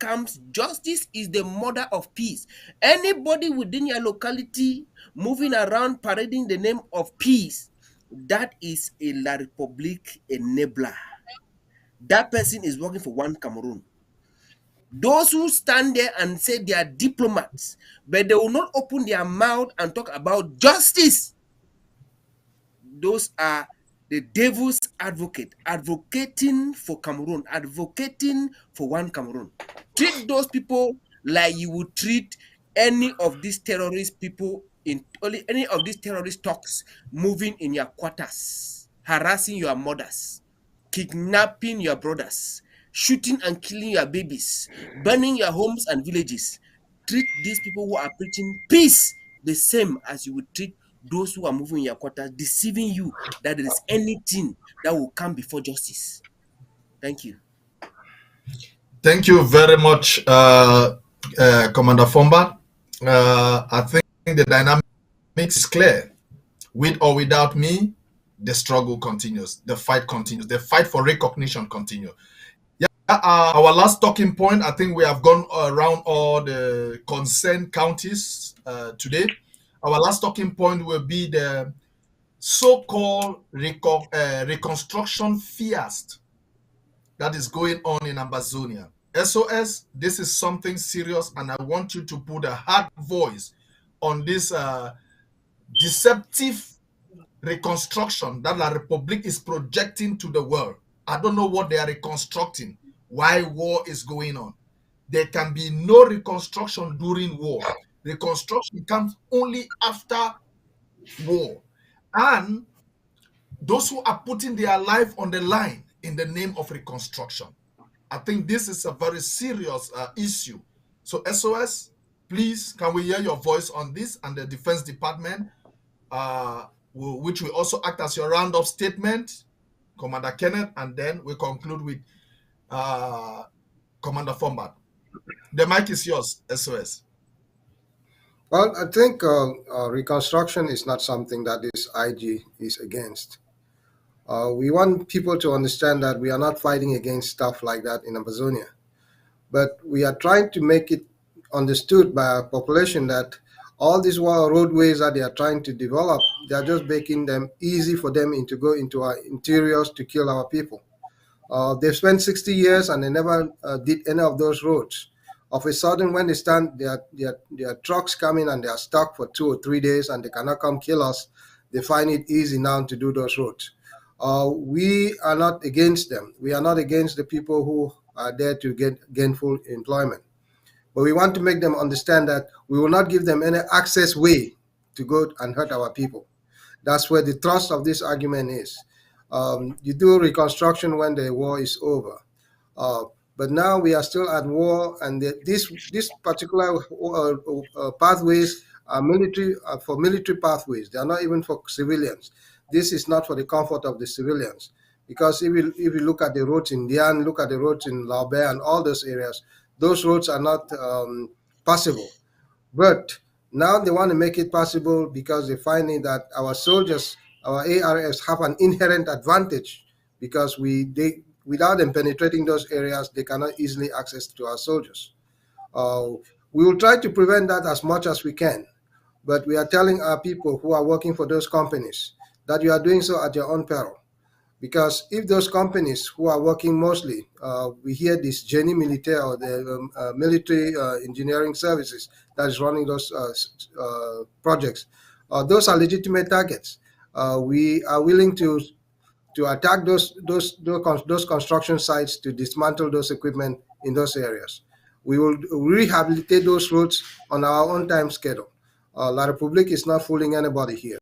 is the mother of peace. Anybody within your locality moving around parading the name of peace, that is a La République enabler. That person is working for one Cameroon. Those who stand there and say they are diplomats, but they will not open their mouth and talk about justice, those are the devil's advocate, advocating for Cameroon, advocating for one Cameroon. Treat those people like you would treat any of these terrorist people in any of these terrorist talks moving in your quarters, harassing your mothers, kidnapping your brothers, shooting and killing your babies, burning your homes and villages. Treat these people who are preaching peace the same as you would treat those who are moving in your quarters, deceiving you that there is anything that will come before justice. Thank you. Thank you very much, Commander Fomba. I think the dynamics is clear. With or without me, the struggle continues. The fight continues. The fight for recognition continues. Yeah, our last talking point, I think we have gone around all the concerned counties today. Our last talking point will be the so-called reconstruction fiasco that is going on in Ambazonia. SOS, this is something serious, and I want you to put a hard voice on this deceptive reconstruction that La République is projecting to the world. I don't know what they are reconstructing, why war is going on. there can be no reconstruction during war. Reconstruction comes only after war. And those who are putting their life on the line in the name of reconstruction. I think this is a very serious issue. So SOS, please, can we hear your voice on this, and the Defense Department, which will also act as your roundup statement, Commander Kenneth, and then we conclude with Commander Fombad. The mic is yours, SOS. Well, I think reconstruction is not something that this IG is against. We want people to understand that we are not fighting against stuff like that in Amazonia, but we are trying to make it understood by our population that all these roadways that they are trying to develop, they are just making them easy for them to go into our interiors to kill our people. They've spent 60 years and they never did any of those roads. Of a sudden, when they stand, their trucks come in and they are stuck for 2 or 3 days and they cannot come kill us, they find it easy now to do those roads. We are not against them. We are not against the people who are there to get gainful employment. But we want to make them understand that we will not give them any access way to go and hurt our people. That's where the thrust of this argument is. You do reconstruction when the war is over. But now we are still at war, and this particular pathways are military for military pathways. They are not even for civilians. This is not for the comfort of the civilians, because if you look at the roads in Dian, look at the roads in Laube and all those areas, those roads are not possible. But now they want to make it possible because they're finding that our soldiers, our ARFs, have an inherent advantage, because without them penetrating those areas, they cannot easily access to our soldiers. We will try to prevent that as much as we can, but we are telling our people who are working for those companies that you are doing so at your own peril. Because if those companies who are working mostly, we hear this Génie Militaire, or the military engineering services that is running those projects, those are legitimate targets. We are willing to attack those construction sites, to dismantle those equipment in those areas. We will rehabilitate those roads on our own time schedule. La Republique is not fooling anybody here.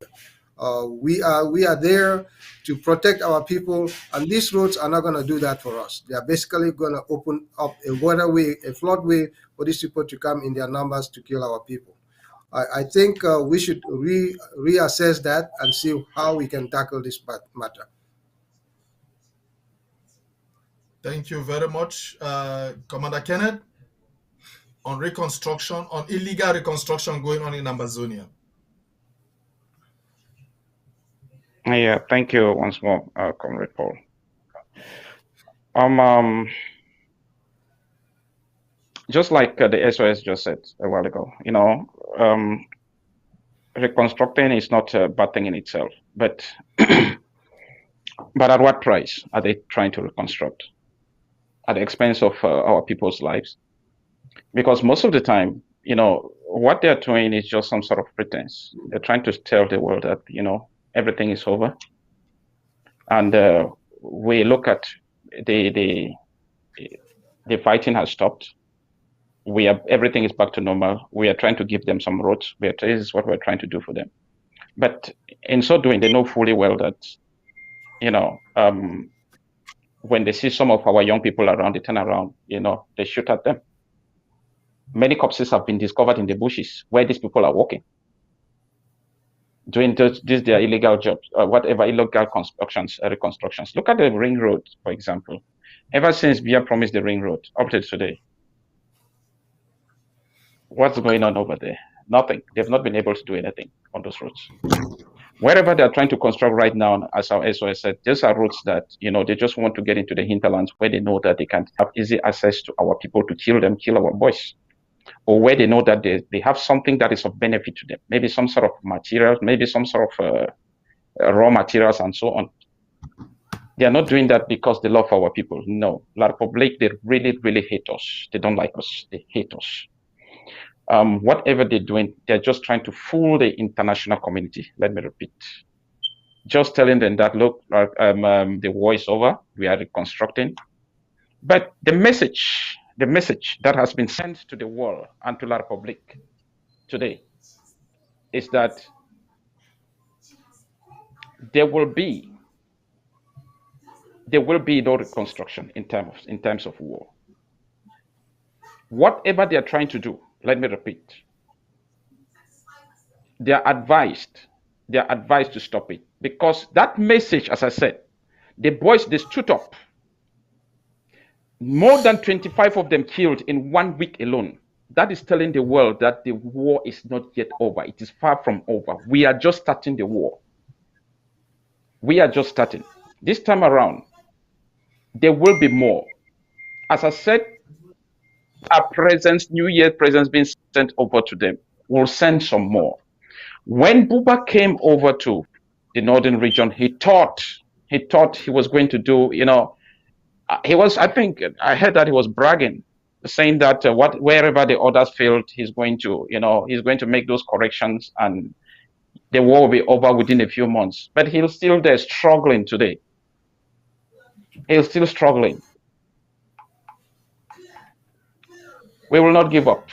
We are there to protect our people, and these roads are not going to do that for us. They are basically going to open up a waterway, a floodway for these people to come in their numbers to kill our people. I think we should reassess that and see how we can tackle this matter. Thank you very much, Commander Kenneth, on reconstruction, on illegal reconstruction going on in Amazonia. Yeah, thank you once more, Comrade Paul. Just like the SOS just said a while ago, reconstructing is not a bad thing in itself, but but at what price are they trying to reconstruct? At the expense of our people's lives? Because most of the time, what they're doing is just some sort of pretense. They're trying to tell the world that, everything is over. And we look at the fighting has stopped. Everything is back to normal. We are trying to give them some roads. This is what we're trying to do for them. But in so doing, they know fully well that, when they see some of our young people around, they turn around, they shoot at them. Many corpses have been discovered in the bushes where these people are walking, doing their illegal jobs, whatever illegal reconstructions. Look at the ring road, for example. Ever since Biya promised the ring road, up to today, what's going on over there? Nothing. They've not been able to do anything on those roads. Wherever they're trying to construct right now, as our SOS said, these are roads that, they just want to get into the hinterlands where they know that they can have easy access to our people to kill them, kill our boys. Or where they know that they have something that is of benefit to them, maybe some sort of materials, maybe some sort of raw materials and so on. They are not doing that because they love our people. No, La Republique, they really, really hate us. They don't like us. They hate us. Whatever they're doing, they're just trying to fool the international community. Let me repeat. Just telling them that, look, the war is over. We are reconstructing. But the message the message that has been sent to the world and to La Republique today is that there will be no reconstruction in terms of war. Whatever they are trying to do, let me repeat, they are advised to stop it, because that message, as I said, the boys, they stood up. More than 25 of them killed in 1 week alone. That is telling the world that the war is not yet over. It is far from over. We are just starting the war. We are just starting. This time around, there will be more. As I said, our presents, New Year presents being sent over to them. We'll send some more. When Buba came over to the northern region, he thought he was going to do, I think I heard that he was bragging, saying that wherever the others failed, he's going to make those corrections and the war will be over within a few months. But he's still there struggling today. He's still struggling. We will not give up.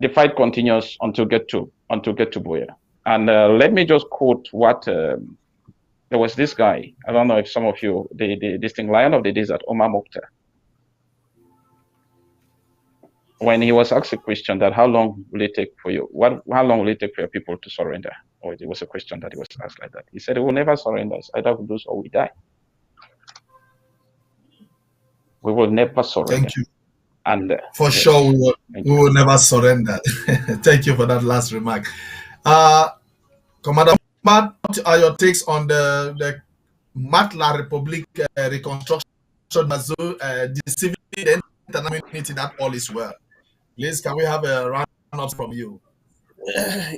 The fight continues until get to Buea. And let me just quote what there was this guy. I don't know if some of you, this thing, Lion of the Desert, Omar Mokhtar. When he was asked a question that how long will it take for you? How long will it take for your people to surrender? Or it was a question that he was asked like that. He said, "We will never surrender. It's either we lose or we die. We will never surrender." Thank you. And for sure, we will never surrender. Thank you for that last remark. Commander, what are your takes on the Matla Republic reconstruction, deceiving the international community that all is well? Please, can we have a round up from you?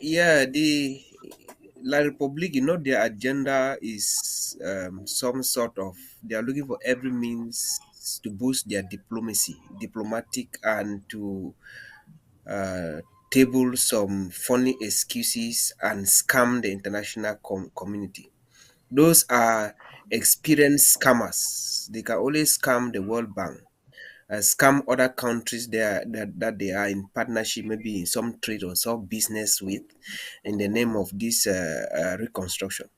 Yeah, the La Republique, their agenda is some sort of, they are looking for every means to boost their diplomatic, and to table some funny excuses and scam the international community. Those are experienced scammers. They can always scam the World Bank, scam other countries that they are in partnership, maybe in some trade or some business with, in the name of this reconstruction.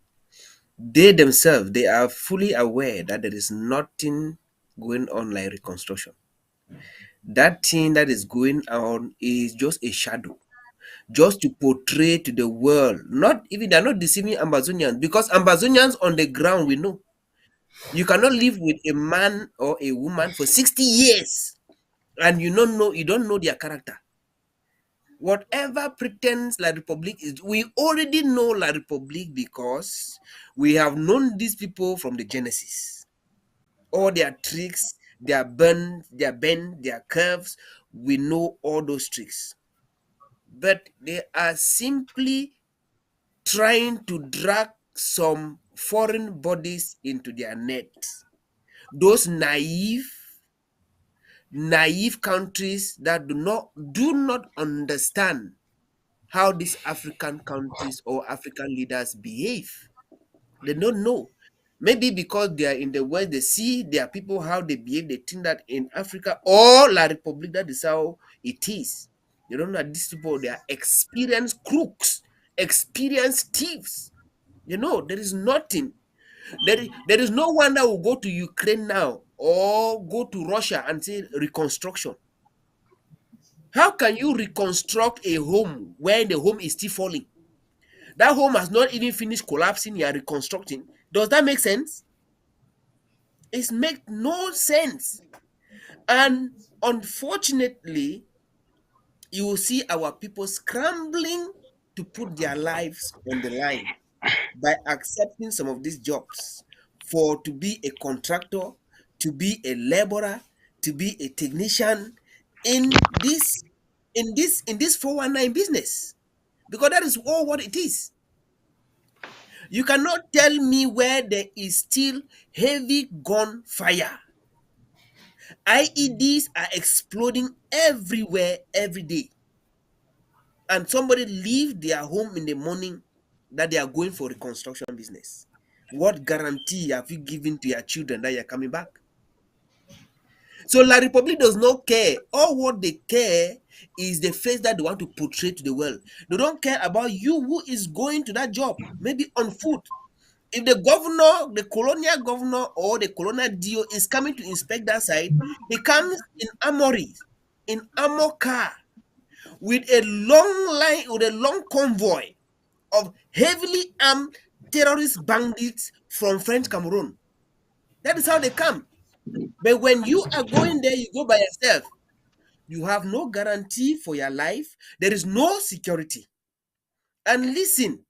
They themselves, they are fully aware that there is nothing going on like reconstruction. That thing that is going on is just a shadow, just to portray to the world. Not even, they're not deceiving Ambazonians, because Ambazonians on the ground, we know you cannot live with a man or a woman for 60 years and you don't know their character. Whatever pretense La Republique is, we already know La Republique because we have known these people from the Genesis. All their tricks, their bend, their curves, we know all those tricks. But they are simply trying to drag some foreign bodies into their net. Those naive countries that do not understand how these African countries or African leaders behave. They don't know. Maybe because they are in the West, they see their people, how they behave, they think that in Africa or La Republique, that is how it is. They don't know that these people, they are experienced crooks, experienced thieves. There is nothing. There is no one that will go to Ukraine now or go to Russia and say reconstruction. How can you reconstruct a home when the home is still falling? That home has not even finished collapsing, you are reconstructing. Does that make sense? It makes no sense. And unfortunately, you will see our people scrambling to put their lives on the line by accepting some of these jobs, to be a contractor, to be a laborer, to be a technician in this 419 business, because that is all what it is. You cannot tell me where there is still heavy gunfire. IEDs are exploding everywhere every day, and somebody leave their home in the morning that they are going for reconstruction business. What guarantee have you given to your children that you're coming back? So La Republique does not care. All what they care is the face that they want to portray to the world. They don't care about you who is going to that job, maybe on foot. If the governor, the colonial governor or the colonial DO is coming to inspect that site, he comes in armory, in armor car, with a long line, with a long convoy of heavily armed terrorist bandits from French Cameroon. That is how they come. But when you are going there, you go by yourself. You have no guarantee for your life. There is no security. And listen,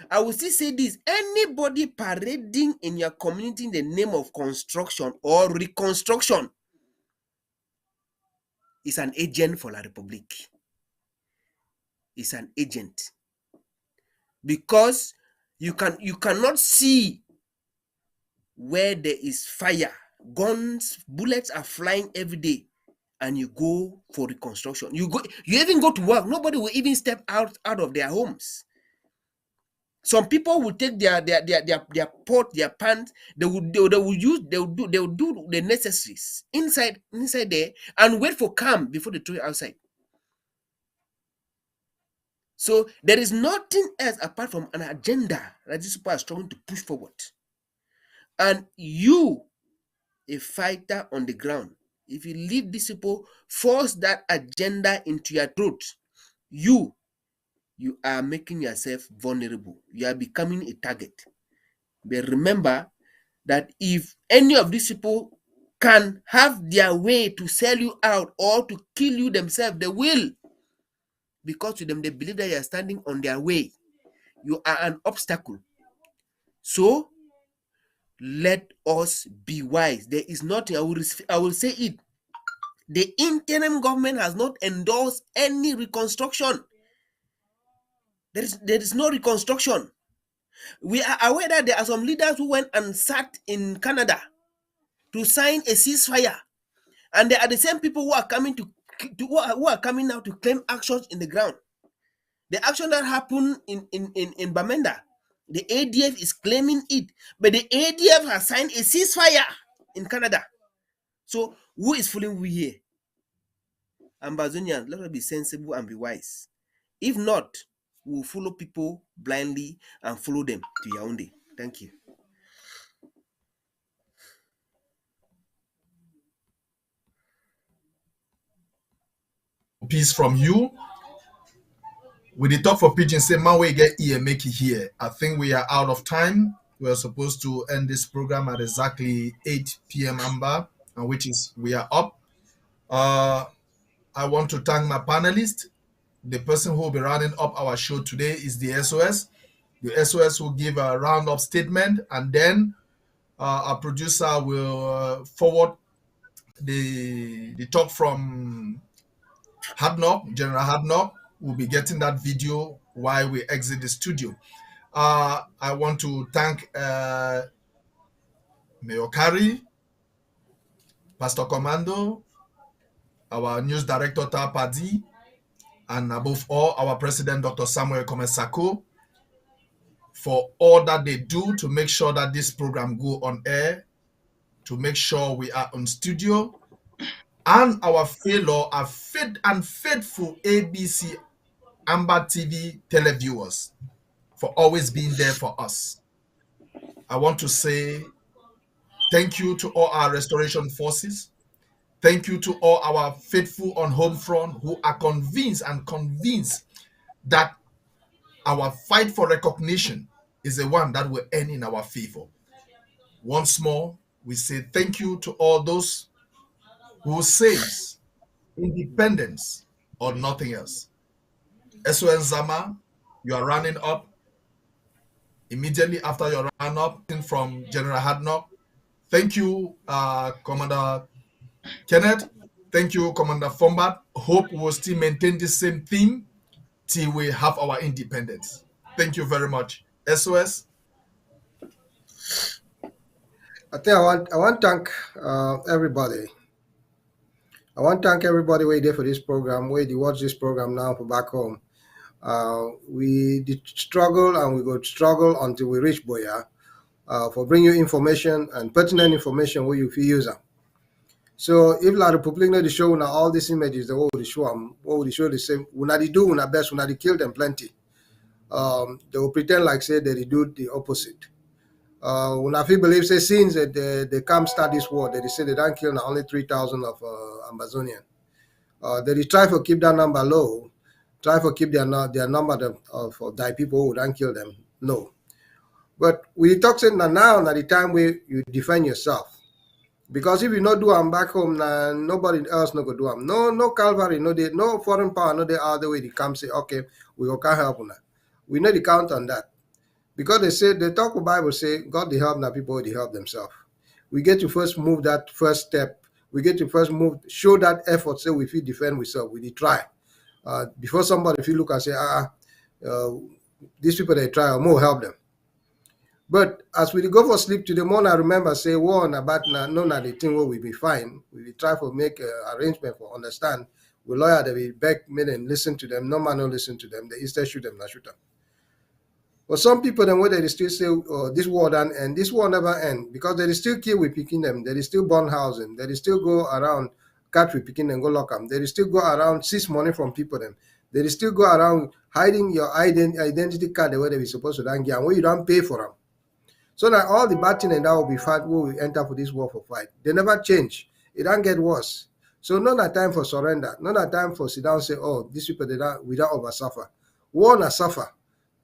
I will still say this: anybody parading in your community in the name of construction or reconstruction is an agent for La Republique. Is an agent. Because you cannot see where there is fire, guns, bullets are flying every day, and you go for reconstruction. You even go to work. Nobody will even step out of their homes. Some people will take their pot, their pants. They will do the necessaries inside there and wait for calm before they throw it outside. So there is nothing else apart from an agenda that these people are struggling to push forward. And you, a fighter on the ground, if you leave these people, force that agenda into your throat, you are making yourself vulnerable. You are becoming a target. But remember that if any of these people can have their way to sell you out or to kill you themselves, they will. Because to them, they believe that you are standing on their way. You are an obstacle. So, let us be wise. There is nothing, I will say it. The interim government has not endorsed any reconstruction. There is no reconstruction. We are aware that there are some leaders who went and sat in Canada to sign a ceasefire, and there are the same people who are coming who are coming now to claim actions in the ground. The action that happened in Bamenda, the ADF is claiming it, but the ADF has signed a ceasefire in Canada. So who is fooling we here? Ambazonians, let us be sensible and be wise. If not, we will follow people blindly and follow them to Yaoundé. Thank you. Peace from you. With the talk for pigeon, say man we get here, make it here. I think we are out of time. We are supposed to end this program at exactly 8 p.m. Amber, and which is we are up. I want to thank my panelists. The person who will be rounding up our show today is the SOS. The SOS will give a roundup statement, and then our producer will forward the talk from Hadnock, General Hadnock. Will be getting that video while we exit the studio. I want to thank Mayor Kari, Pastor Commando, our news director Tapadi, and above all, our president, Dr. Samuel Komesako, for all that they do to make sure that this program go on air, to make sure we are on studio, and our fellow, our faithful ABC Amber TV televiewers for always being there for us. I want to say thank you to all our restoration forces. Thank you to all our faithful on home front who are convinced that our fight for recognition is the one that will end in our favor. Once more, we say thank you to all those who says independence or nothing else. SON Zama, you are running up. Immediately after your run up from General Hadnock. Thank you, Commander Kenneth. Thank you, Commander Fombat. Hope we'll still maintain the same theme till we have our independence. Thank you very much. SOS. I think I want to thank everybody. I want to thank everybody who there for this program, who they watch this program now for back home. We did struggle and we go struggle until we reach Boya for bringing you information and pertinent information where you feel user. So if La Republic not show now all these images, the what would show them, what would show the same? Una they do una best, una they kill them plenty. They will pretend like say they do the opposite. When I feel believe say since they come start this war, they say they don't kill now only 3,000 of Amazonian. They try to keep that number low, try to keep their number of die people who don't kill them low. But we talk saying now at the time where you defend yourself. Because if you not do them back home, nobody else no go do them. No Calvary, no foreign power, no they other way they come say, okay, we can't help now. We need to count on that. Because they talk the Bible say, God they help now, people they help themselves. We get to first move that first step. We get to first move, show that effort, say we feel defend ourselves, we try. Before somebody if you look and say, these people they try, or more help them. But as we go for sleep today morning, I remember say war on about none of the thing where we be fine. We try to make arrangement for understand. We lawyer that we back men and listen to them. No man no listen to them. They instead shoot them, not shoot them. But some people then where they still say this war done and this war never end because they still kill with picking them. They still burn housing. They still go around cut with picking and go lock them. They still go around seize money from people them. They still go around hiding your identity card the way they be supposed to then get and where you don't pay for them. So that all the bad thing and that will be fight where we enter for this war for fight. They never change. It don't get worse. So none of time for surrender. None of time for sit down and say, oh, these people we don't over suffer. War not suffer.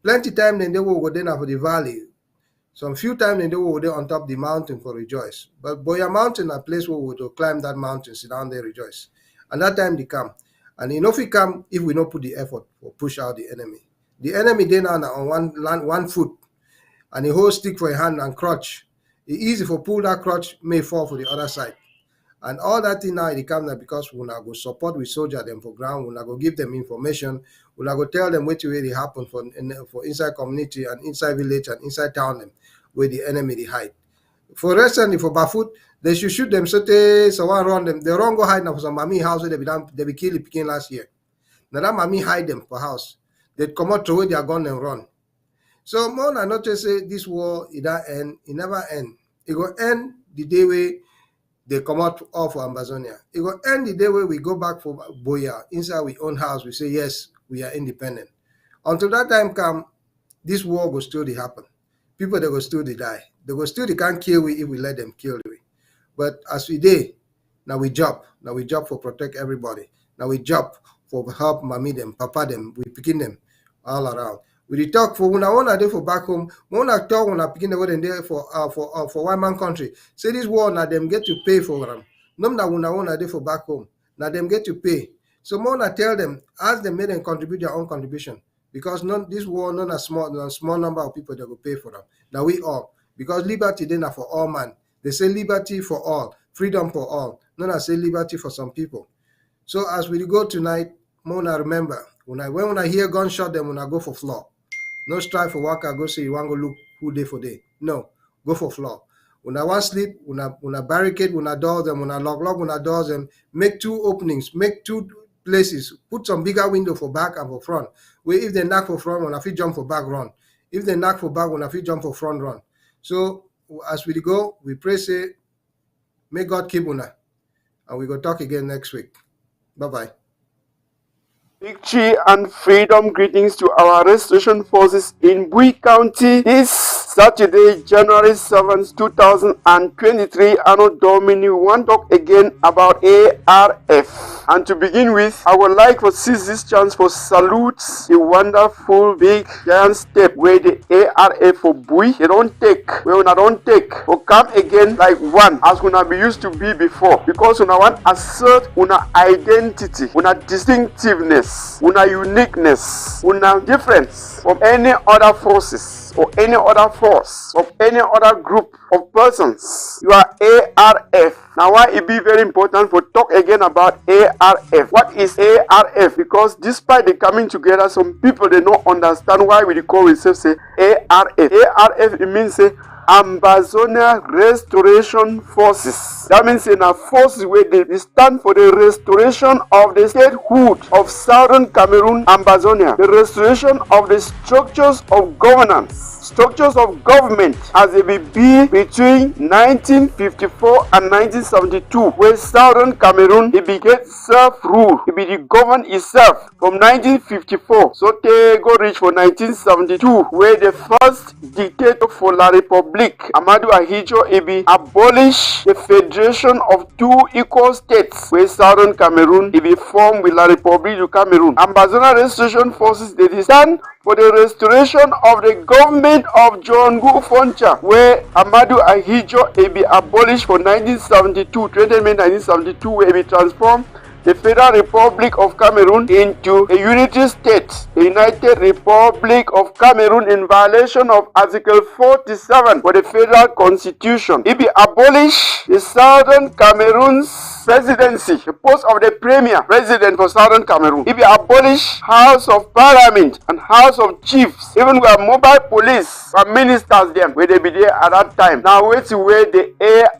Plenty time then they will go down for the valley. Some few time then they will go on top the mountain for rejoice. But Boya Mountain, a place where we will climb that mountain, sit down there, rejoice. And that time they come. And if we come, if we don't put the effort or push out the enemy. The enemy then on one foot. And he hold stick for a hand and crutch. It's easy for pull that crutch may fall for the other side. And all that thing now it comes because we now go support with soldier them for ground, we now go give them information, we now go tell them what really happen for inside community and inside village and inside town them where the enemy they hide. For recently for Bafut, they should shoot them so they someone run them. They run go hide now for some mommy house where they be killed picking last year. Now that mommy hide them for house. They come out to where they are gone and run. So more I not just say this war it don't end, it never end. It will end the day where they come out of Amazonia. It will end the day where we go back for Boya inside our own house. We say yes, we are independent. Until that time come, this war will still happen. People they will still die. They will still can't kill we if we let them kill we. But as we did, now we job. Now we job for protect everybody. Now we job for help mommy them, papa them, we picking them all around. We talk for when I want to do for back home. When I talk when I begin the word there for one man country. Say this war now them get to pay for them. No that when I want to do for back home. Now them get to pay. So more I tell them, ask them make them contribute their own contribution because this war not a small number of people that will pay for them. Now we all because liberty then are for all man. They say liberty for all, freedom for all. Not I say liberty for some people. So as we go tonight, more I remember when I hear gunshot, then when I go for floor. No strive for work, I go say you want to go look who day for day. No, go for floor. When I want sleep, when I barricade, when I door them, when I lock, when I doors them, make 2 openings, make 2 places, put some bigger window for back and for front. Where if they knock for front, when I feel jump for back, run. If they knock for back, when I feel jump for front, run. So as we go, we pray say, may God keep una. And we go talk again next week. Bye-bye. Victory and freedom greetings to our restoration forces in Bui County this Saturday, January 7th, 2023. Anno Domini, we want to talk again about ARF. And to begin with, I would like to seize this chance for salute the wonderful big giant step where the ARF for Bui, they don't take, where we don't take, or come again like one, as we be used to be before. Because we want to assert una identity, una distinctiveness, una uniqueness, una difference from any other forces or any other force of any other group of persons. You are ARF. Now why it be very important for talk again about ARF. What is ARF? Because despite the coming together, some people they don't understand why we call ourselves say ARF. ARF it means say Ambazonia Restoration Forces. That means in a force where they stand for the restoration of the statehood of Southern Cameroon, Ambazonia, the restoration of the structures of governance, structures of government as they be between 1954 and 1972, where Southern Cameroon it began self-rule. It be governed itself from 1954. So they go reach for 1972, where the first dictator for La République, Amadou Ahidjo, it be abolish the federation of two equal states, where Southern Cameroon it be formed with La République du Cameroon. Ambazonia Restoration Forces they stand for the restoration of the government of John Gu Foncha, where Amadou Ahidjo it be abolished for 1972, 20 May 1972, where it be transformed the Federal Republic of Cameroon into a unity state, the United Republic of Cameroon, in violation of Article 47 for the Federal Constitution. It be abolished the Southern Cameroon's presidency, the post of the premier president for Southern Cameroon. It be abolished House of Parliament and House of Chiefs, even where mobile police and ministers them, where they be there at that time. Now wait to where the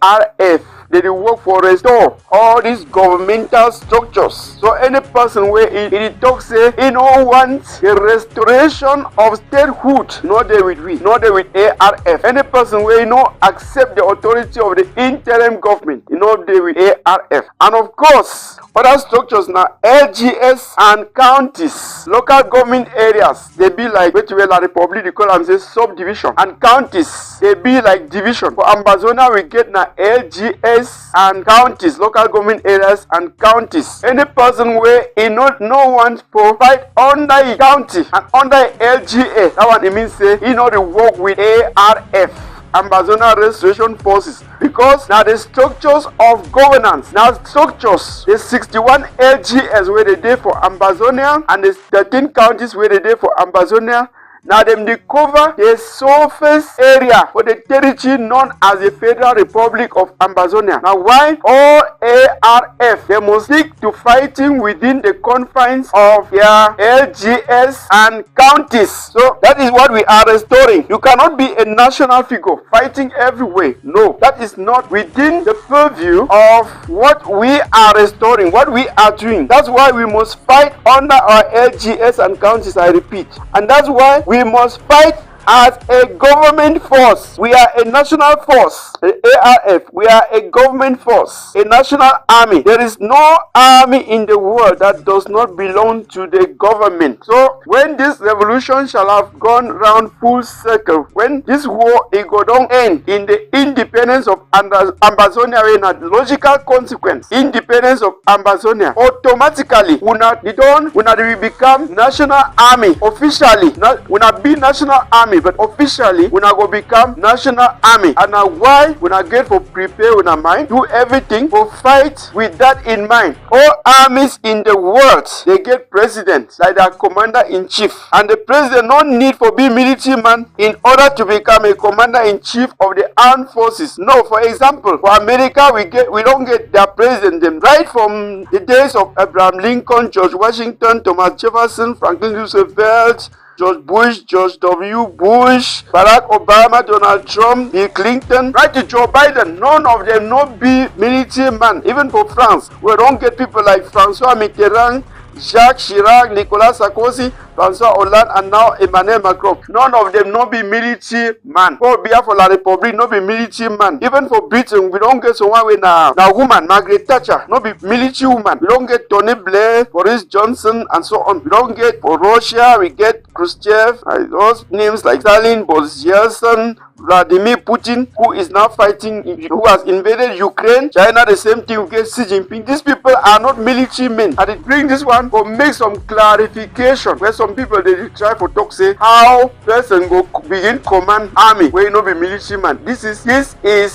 ARF they work for restore all these governmental structures. So any person where it talks say he no wants the restoration of statehood, not there with we, not there with ARF. Any person where no accept the authority of the interim government, not there with ARF. And of course, other structures now LGS and counties, local government areas, they be like which way La République they call them say subdivision, and counties they be like division. For Ambazonia we get now LGS and counties, local government areas and counties. Any person where he no want provide under a county and under a LGA, that one it means say he know the work with ARF, Ambazonia Restoration Forces, because now the structures of governance, now structures, the 61 LGS where they did for Ambazonia and the 13 counties where they did for Ambazonia. Now them they cover the surface area for the territory known as the Federal Republic of Ambazonia. Now why all ARF they must stick to fighting within the confines of their LGS and counties. So that is what we are restoring. You cannot be a national figure fighting everywhere. No, that is not within the purview of what we are restoring, what we are doing. That's why we must fight under our LGS and counties, I repeat. And that's why we must fight as a government force. We are a national force, the ARF. We are a government force, a national army. There is no army in the world that does not belong to the government. So when this revolution shall have gone round full circle, when this war it go down end in the independence of Ambazonia, in a logical consequence, independence of Ambazonia, automatically we become national army officially. We not be national army, but officially we go become national army. And now why we not get for prepare with our mind, do everything for fight with that in mind. All armies in the world they get president like their commander-in-chief, and the president no need for be military man in order to become a commander-in-chief of the armed forces. No, for example, for America we don't get their president them right from the days of Abraham Lincoln, George Washington, Thomas Jefferson, Franklin Roosevelt, George Bush, George W. Bush, Barack Obama, Donald Trump, Bill Clinton, right to Joe Biden. None of them no be military man. Even for France, we don't get people like François Mitterrand, Jacques Chirac, Nicolas Sarkozy, François Hollande, and now Emmanuel Macron. None of them no be military man. For Biafra for La République, no be military man. Even for Britain, we don't get someone with na woman, Margaret Thatcher, no be military woman. We don't get Tony Blair, Boris Johnson, and so on. We don't get for Russia, we get Khrushchev, those names like Stalin, Boris Yeltsin, Vladimir Putin, who is now fighting, who has invaded Ukraine. China, the same thing, we get Xi Jinping. These people are not military men. And they bring this one for make some clarification, where some people they try for talk say how person go begin command army where you no be military man. This is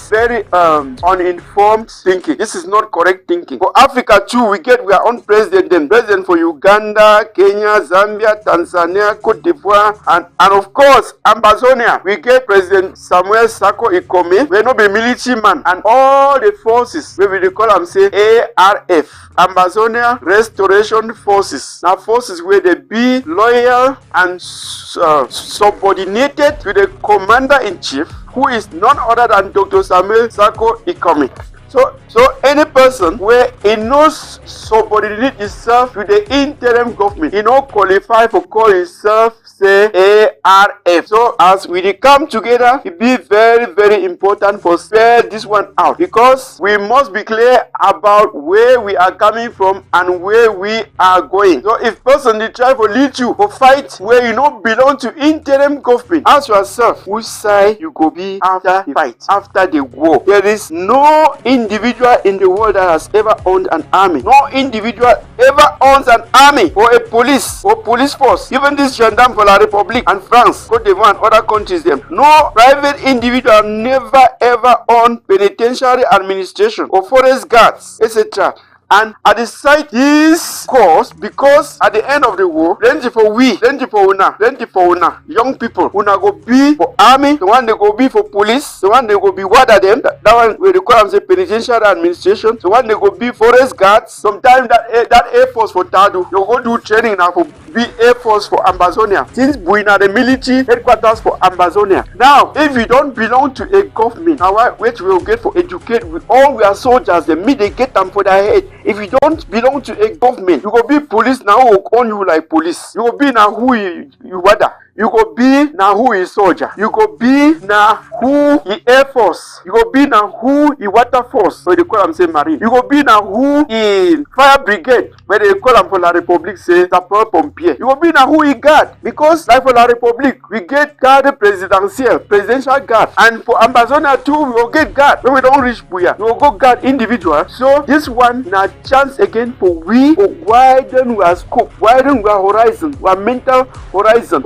very uninformed thinking. This is not correct thinking. For Africa too, we get our own president, then president for Uganda, Kenya, Zambia, Tanzania, Cote d'Ivoire, and of course Ambazonia. We get President Samuel Sako Ikome, we no be military man, and all the forces, we will call them say ARF, Ambazonia Restoration Forces. Now forces where they be loyal and subordinated to the commander-in-chief, who is none other than Dr. Samuel Sako Ikome. So any person where he knows subordinate himself to the interim government, he not qualify for call himself say ARF. So as we come together, it be very, very important for spell this one out, because we must be clear about where we are coming from and where we are going. So if person they try to lead you for fight where you not belong to interim government, ask yourself which side you go be after the fight, after the war. There is no individual in the world that has ever owned an army. No individual ever owns an army or a police or police force. Even this gendarme for La République and France, Côte d'Ivoire and other countries, them. No private individual never ever owned penitentiary administration or forest guards, etc. And at the side this cause, because at the end of the war, plenty for we, plenty for una, young people, una go be for army, the one they go be for police, the one they go be what are them, that one we call them say penitentiary administration, the one they go be forest guards, sometimes that Air Force for Tadu, you go do training now for be Air Force for Ambazonia. Since Buina the military headquarters for Ambazonia. Now, if you don't belong to a government, now which we will get for educate with all we are soldiers, the me they get them for their head. If you don't belong to a government, you go be police now who will own you like police. You go be now who you whether. You go be now who is soldier. You go be now who is Air Force. You go be now who is Water Force. So they call them say Marine. You go be now who is Fire Brigade. Where they call them for La République say Sapeur Pompier. You go be now who is guard. Because like for La République, we get guard presidential guard. And for Ambazonia too, we will get guard. When we don't reach Buya, we will go guard individual. So this one now chance again for we to widen our scope, widen our horizon, our mental horizon.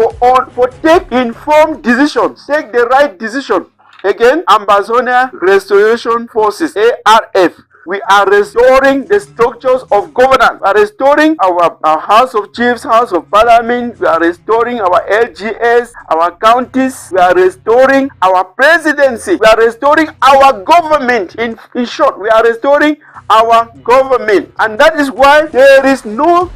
For take informed decisions, take the right decision. Again, Ambazonia Restoration Forces, ARF. We are restoring the structures of governance. We are restoring our House of Chiefs, House of Parliament. We are restoring our LGS, our counties. We are restoring our presidency. We are restoring our government. In short, we are restoring our government. And that is why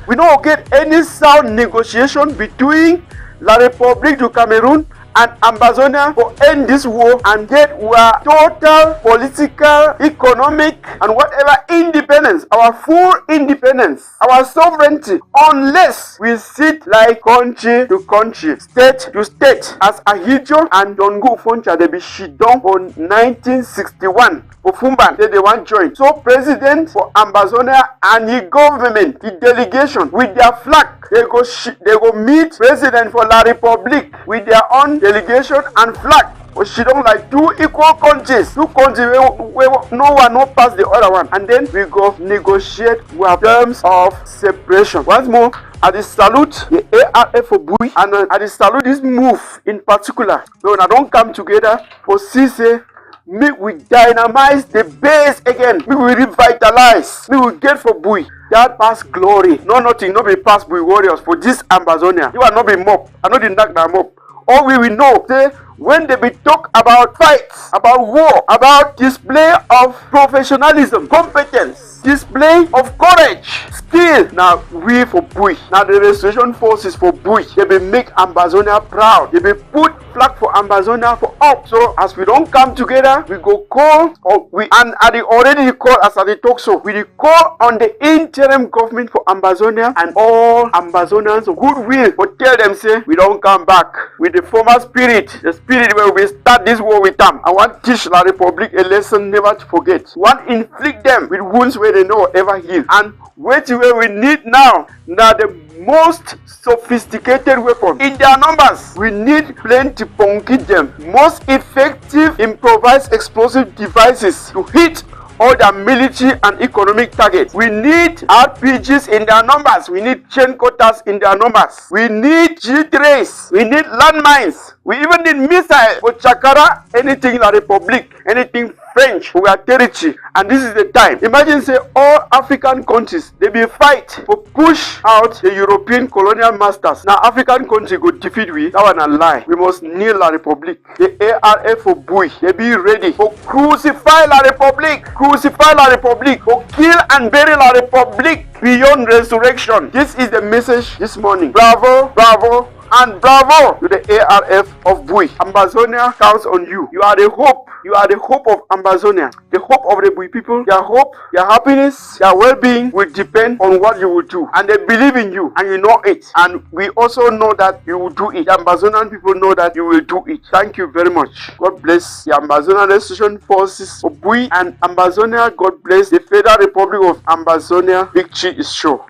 we don't get any sound negotiation between La République du Cameroun and Ambazonia for end this war and get our total political, economic, and whatever independence, our full independence, our sovereignty, unless we sit like country to country, state to state, as Ahidjo and Dongo Foncha they be shidon for 1961. For Fumban, they want join. So president for Ambazonia and the government, the delegation with their flag, they go meet president for La République with their own delegation and flag. But she don't like two equal countries. Two countries where no one no pass the other one. And then we go negotiate with terms of separation. Once more, I salute the ARF for Bui and I salute this move in particular. When I don't come together for CC, me we dynamize the base again. Me we revitalize. Me we get for Bui that past glory. No nothing, no be past Bui warriors for this Ambazonia. You are not be mob. I know the knock them up. All we will know, say, when they be talk about fights, about war, about display of professionalism, competence, display of courage, skill. Now we for Bui. Now the restoration forces for Bui. They be make Ambazonia proud. They be put flag for Ambazonia for up. So as we don't come together, we go call and at the already call as at the talk so we call on the interim government for Ambazonia and all Ambazonians of goodwill. But tell them say we don't come back with the former spirit, the spirit where we start this war with them. I want to teach La République a lesson never to forget. One inflict them with wounds where they know ever heal. And where we need now the most sophisticated weapon in their numbers. We need plenty to them. Most effective improvised explosive devices to hit all their military and economic targets. We need RPGs in their numbers. We need chain cutters in their numbers. We need G3s. We need landmines. We even need missiles for Chakara, anything La République, anything French, we are territory, and this is the time. Imagine say all African countries, they be fight for push out the European colonial masters. Now African country go defeat we, that one a lie. We must kneel La Republic. The ARF for Bui, they be ready for crucify La Republic, crucify La Republic, for kill and bury La Republic beyond resurrection. This is the message this morning. Bravo, bravo, and bravo to the ARF of Bui. Ambazonia counts on you. You are the hope. You are the hope of Ambazonia. The hope of the Bui people. Their hope, their happiness, their well-being will depend on what you will do. And they believe in you and you know it. And we also know that you will do it. The Ambazonian people know that you will do it. Thank you very much. God bless the Ambazonian Restoration Forces of Bui and Ambazonia. God bless the Federal Republic of Ambazonia. Victory is sure.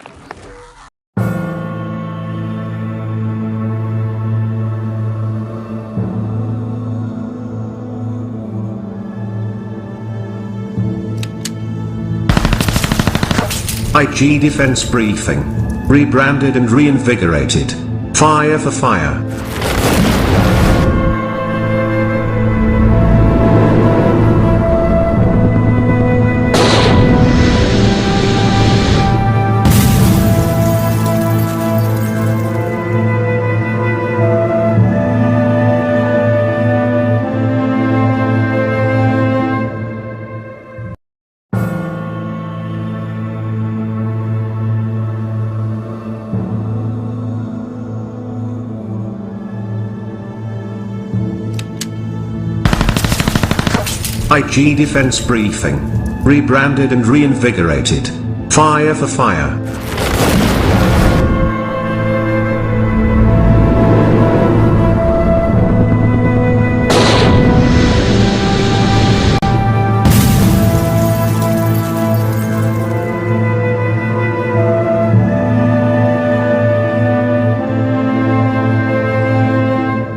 IG Defense Briefing. Rebranded and reinvigorated. Fire for fire. IG Defense Briefing. Rebranded and reinvigorated. Fire for fire.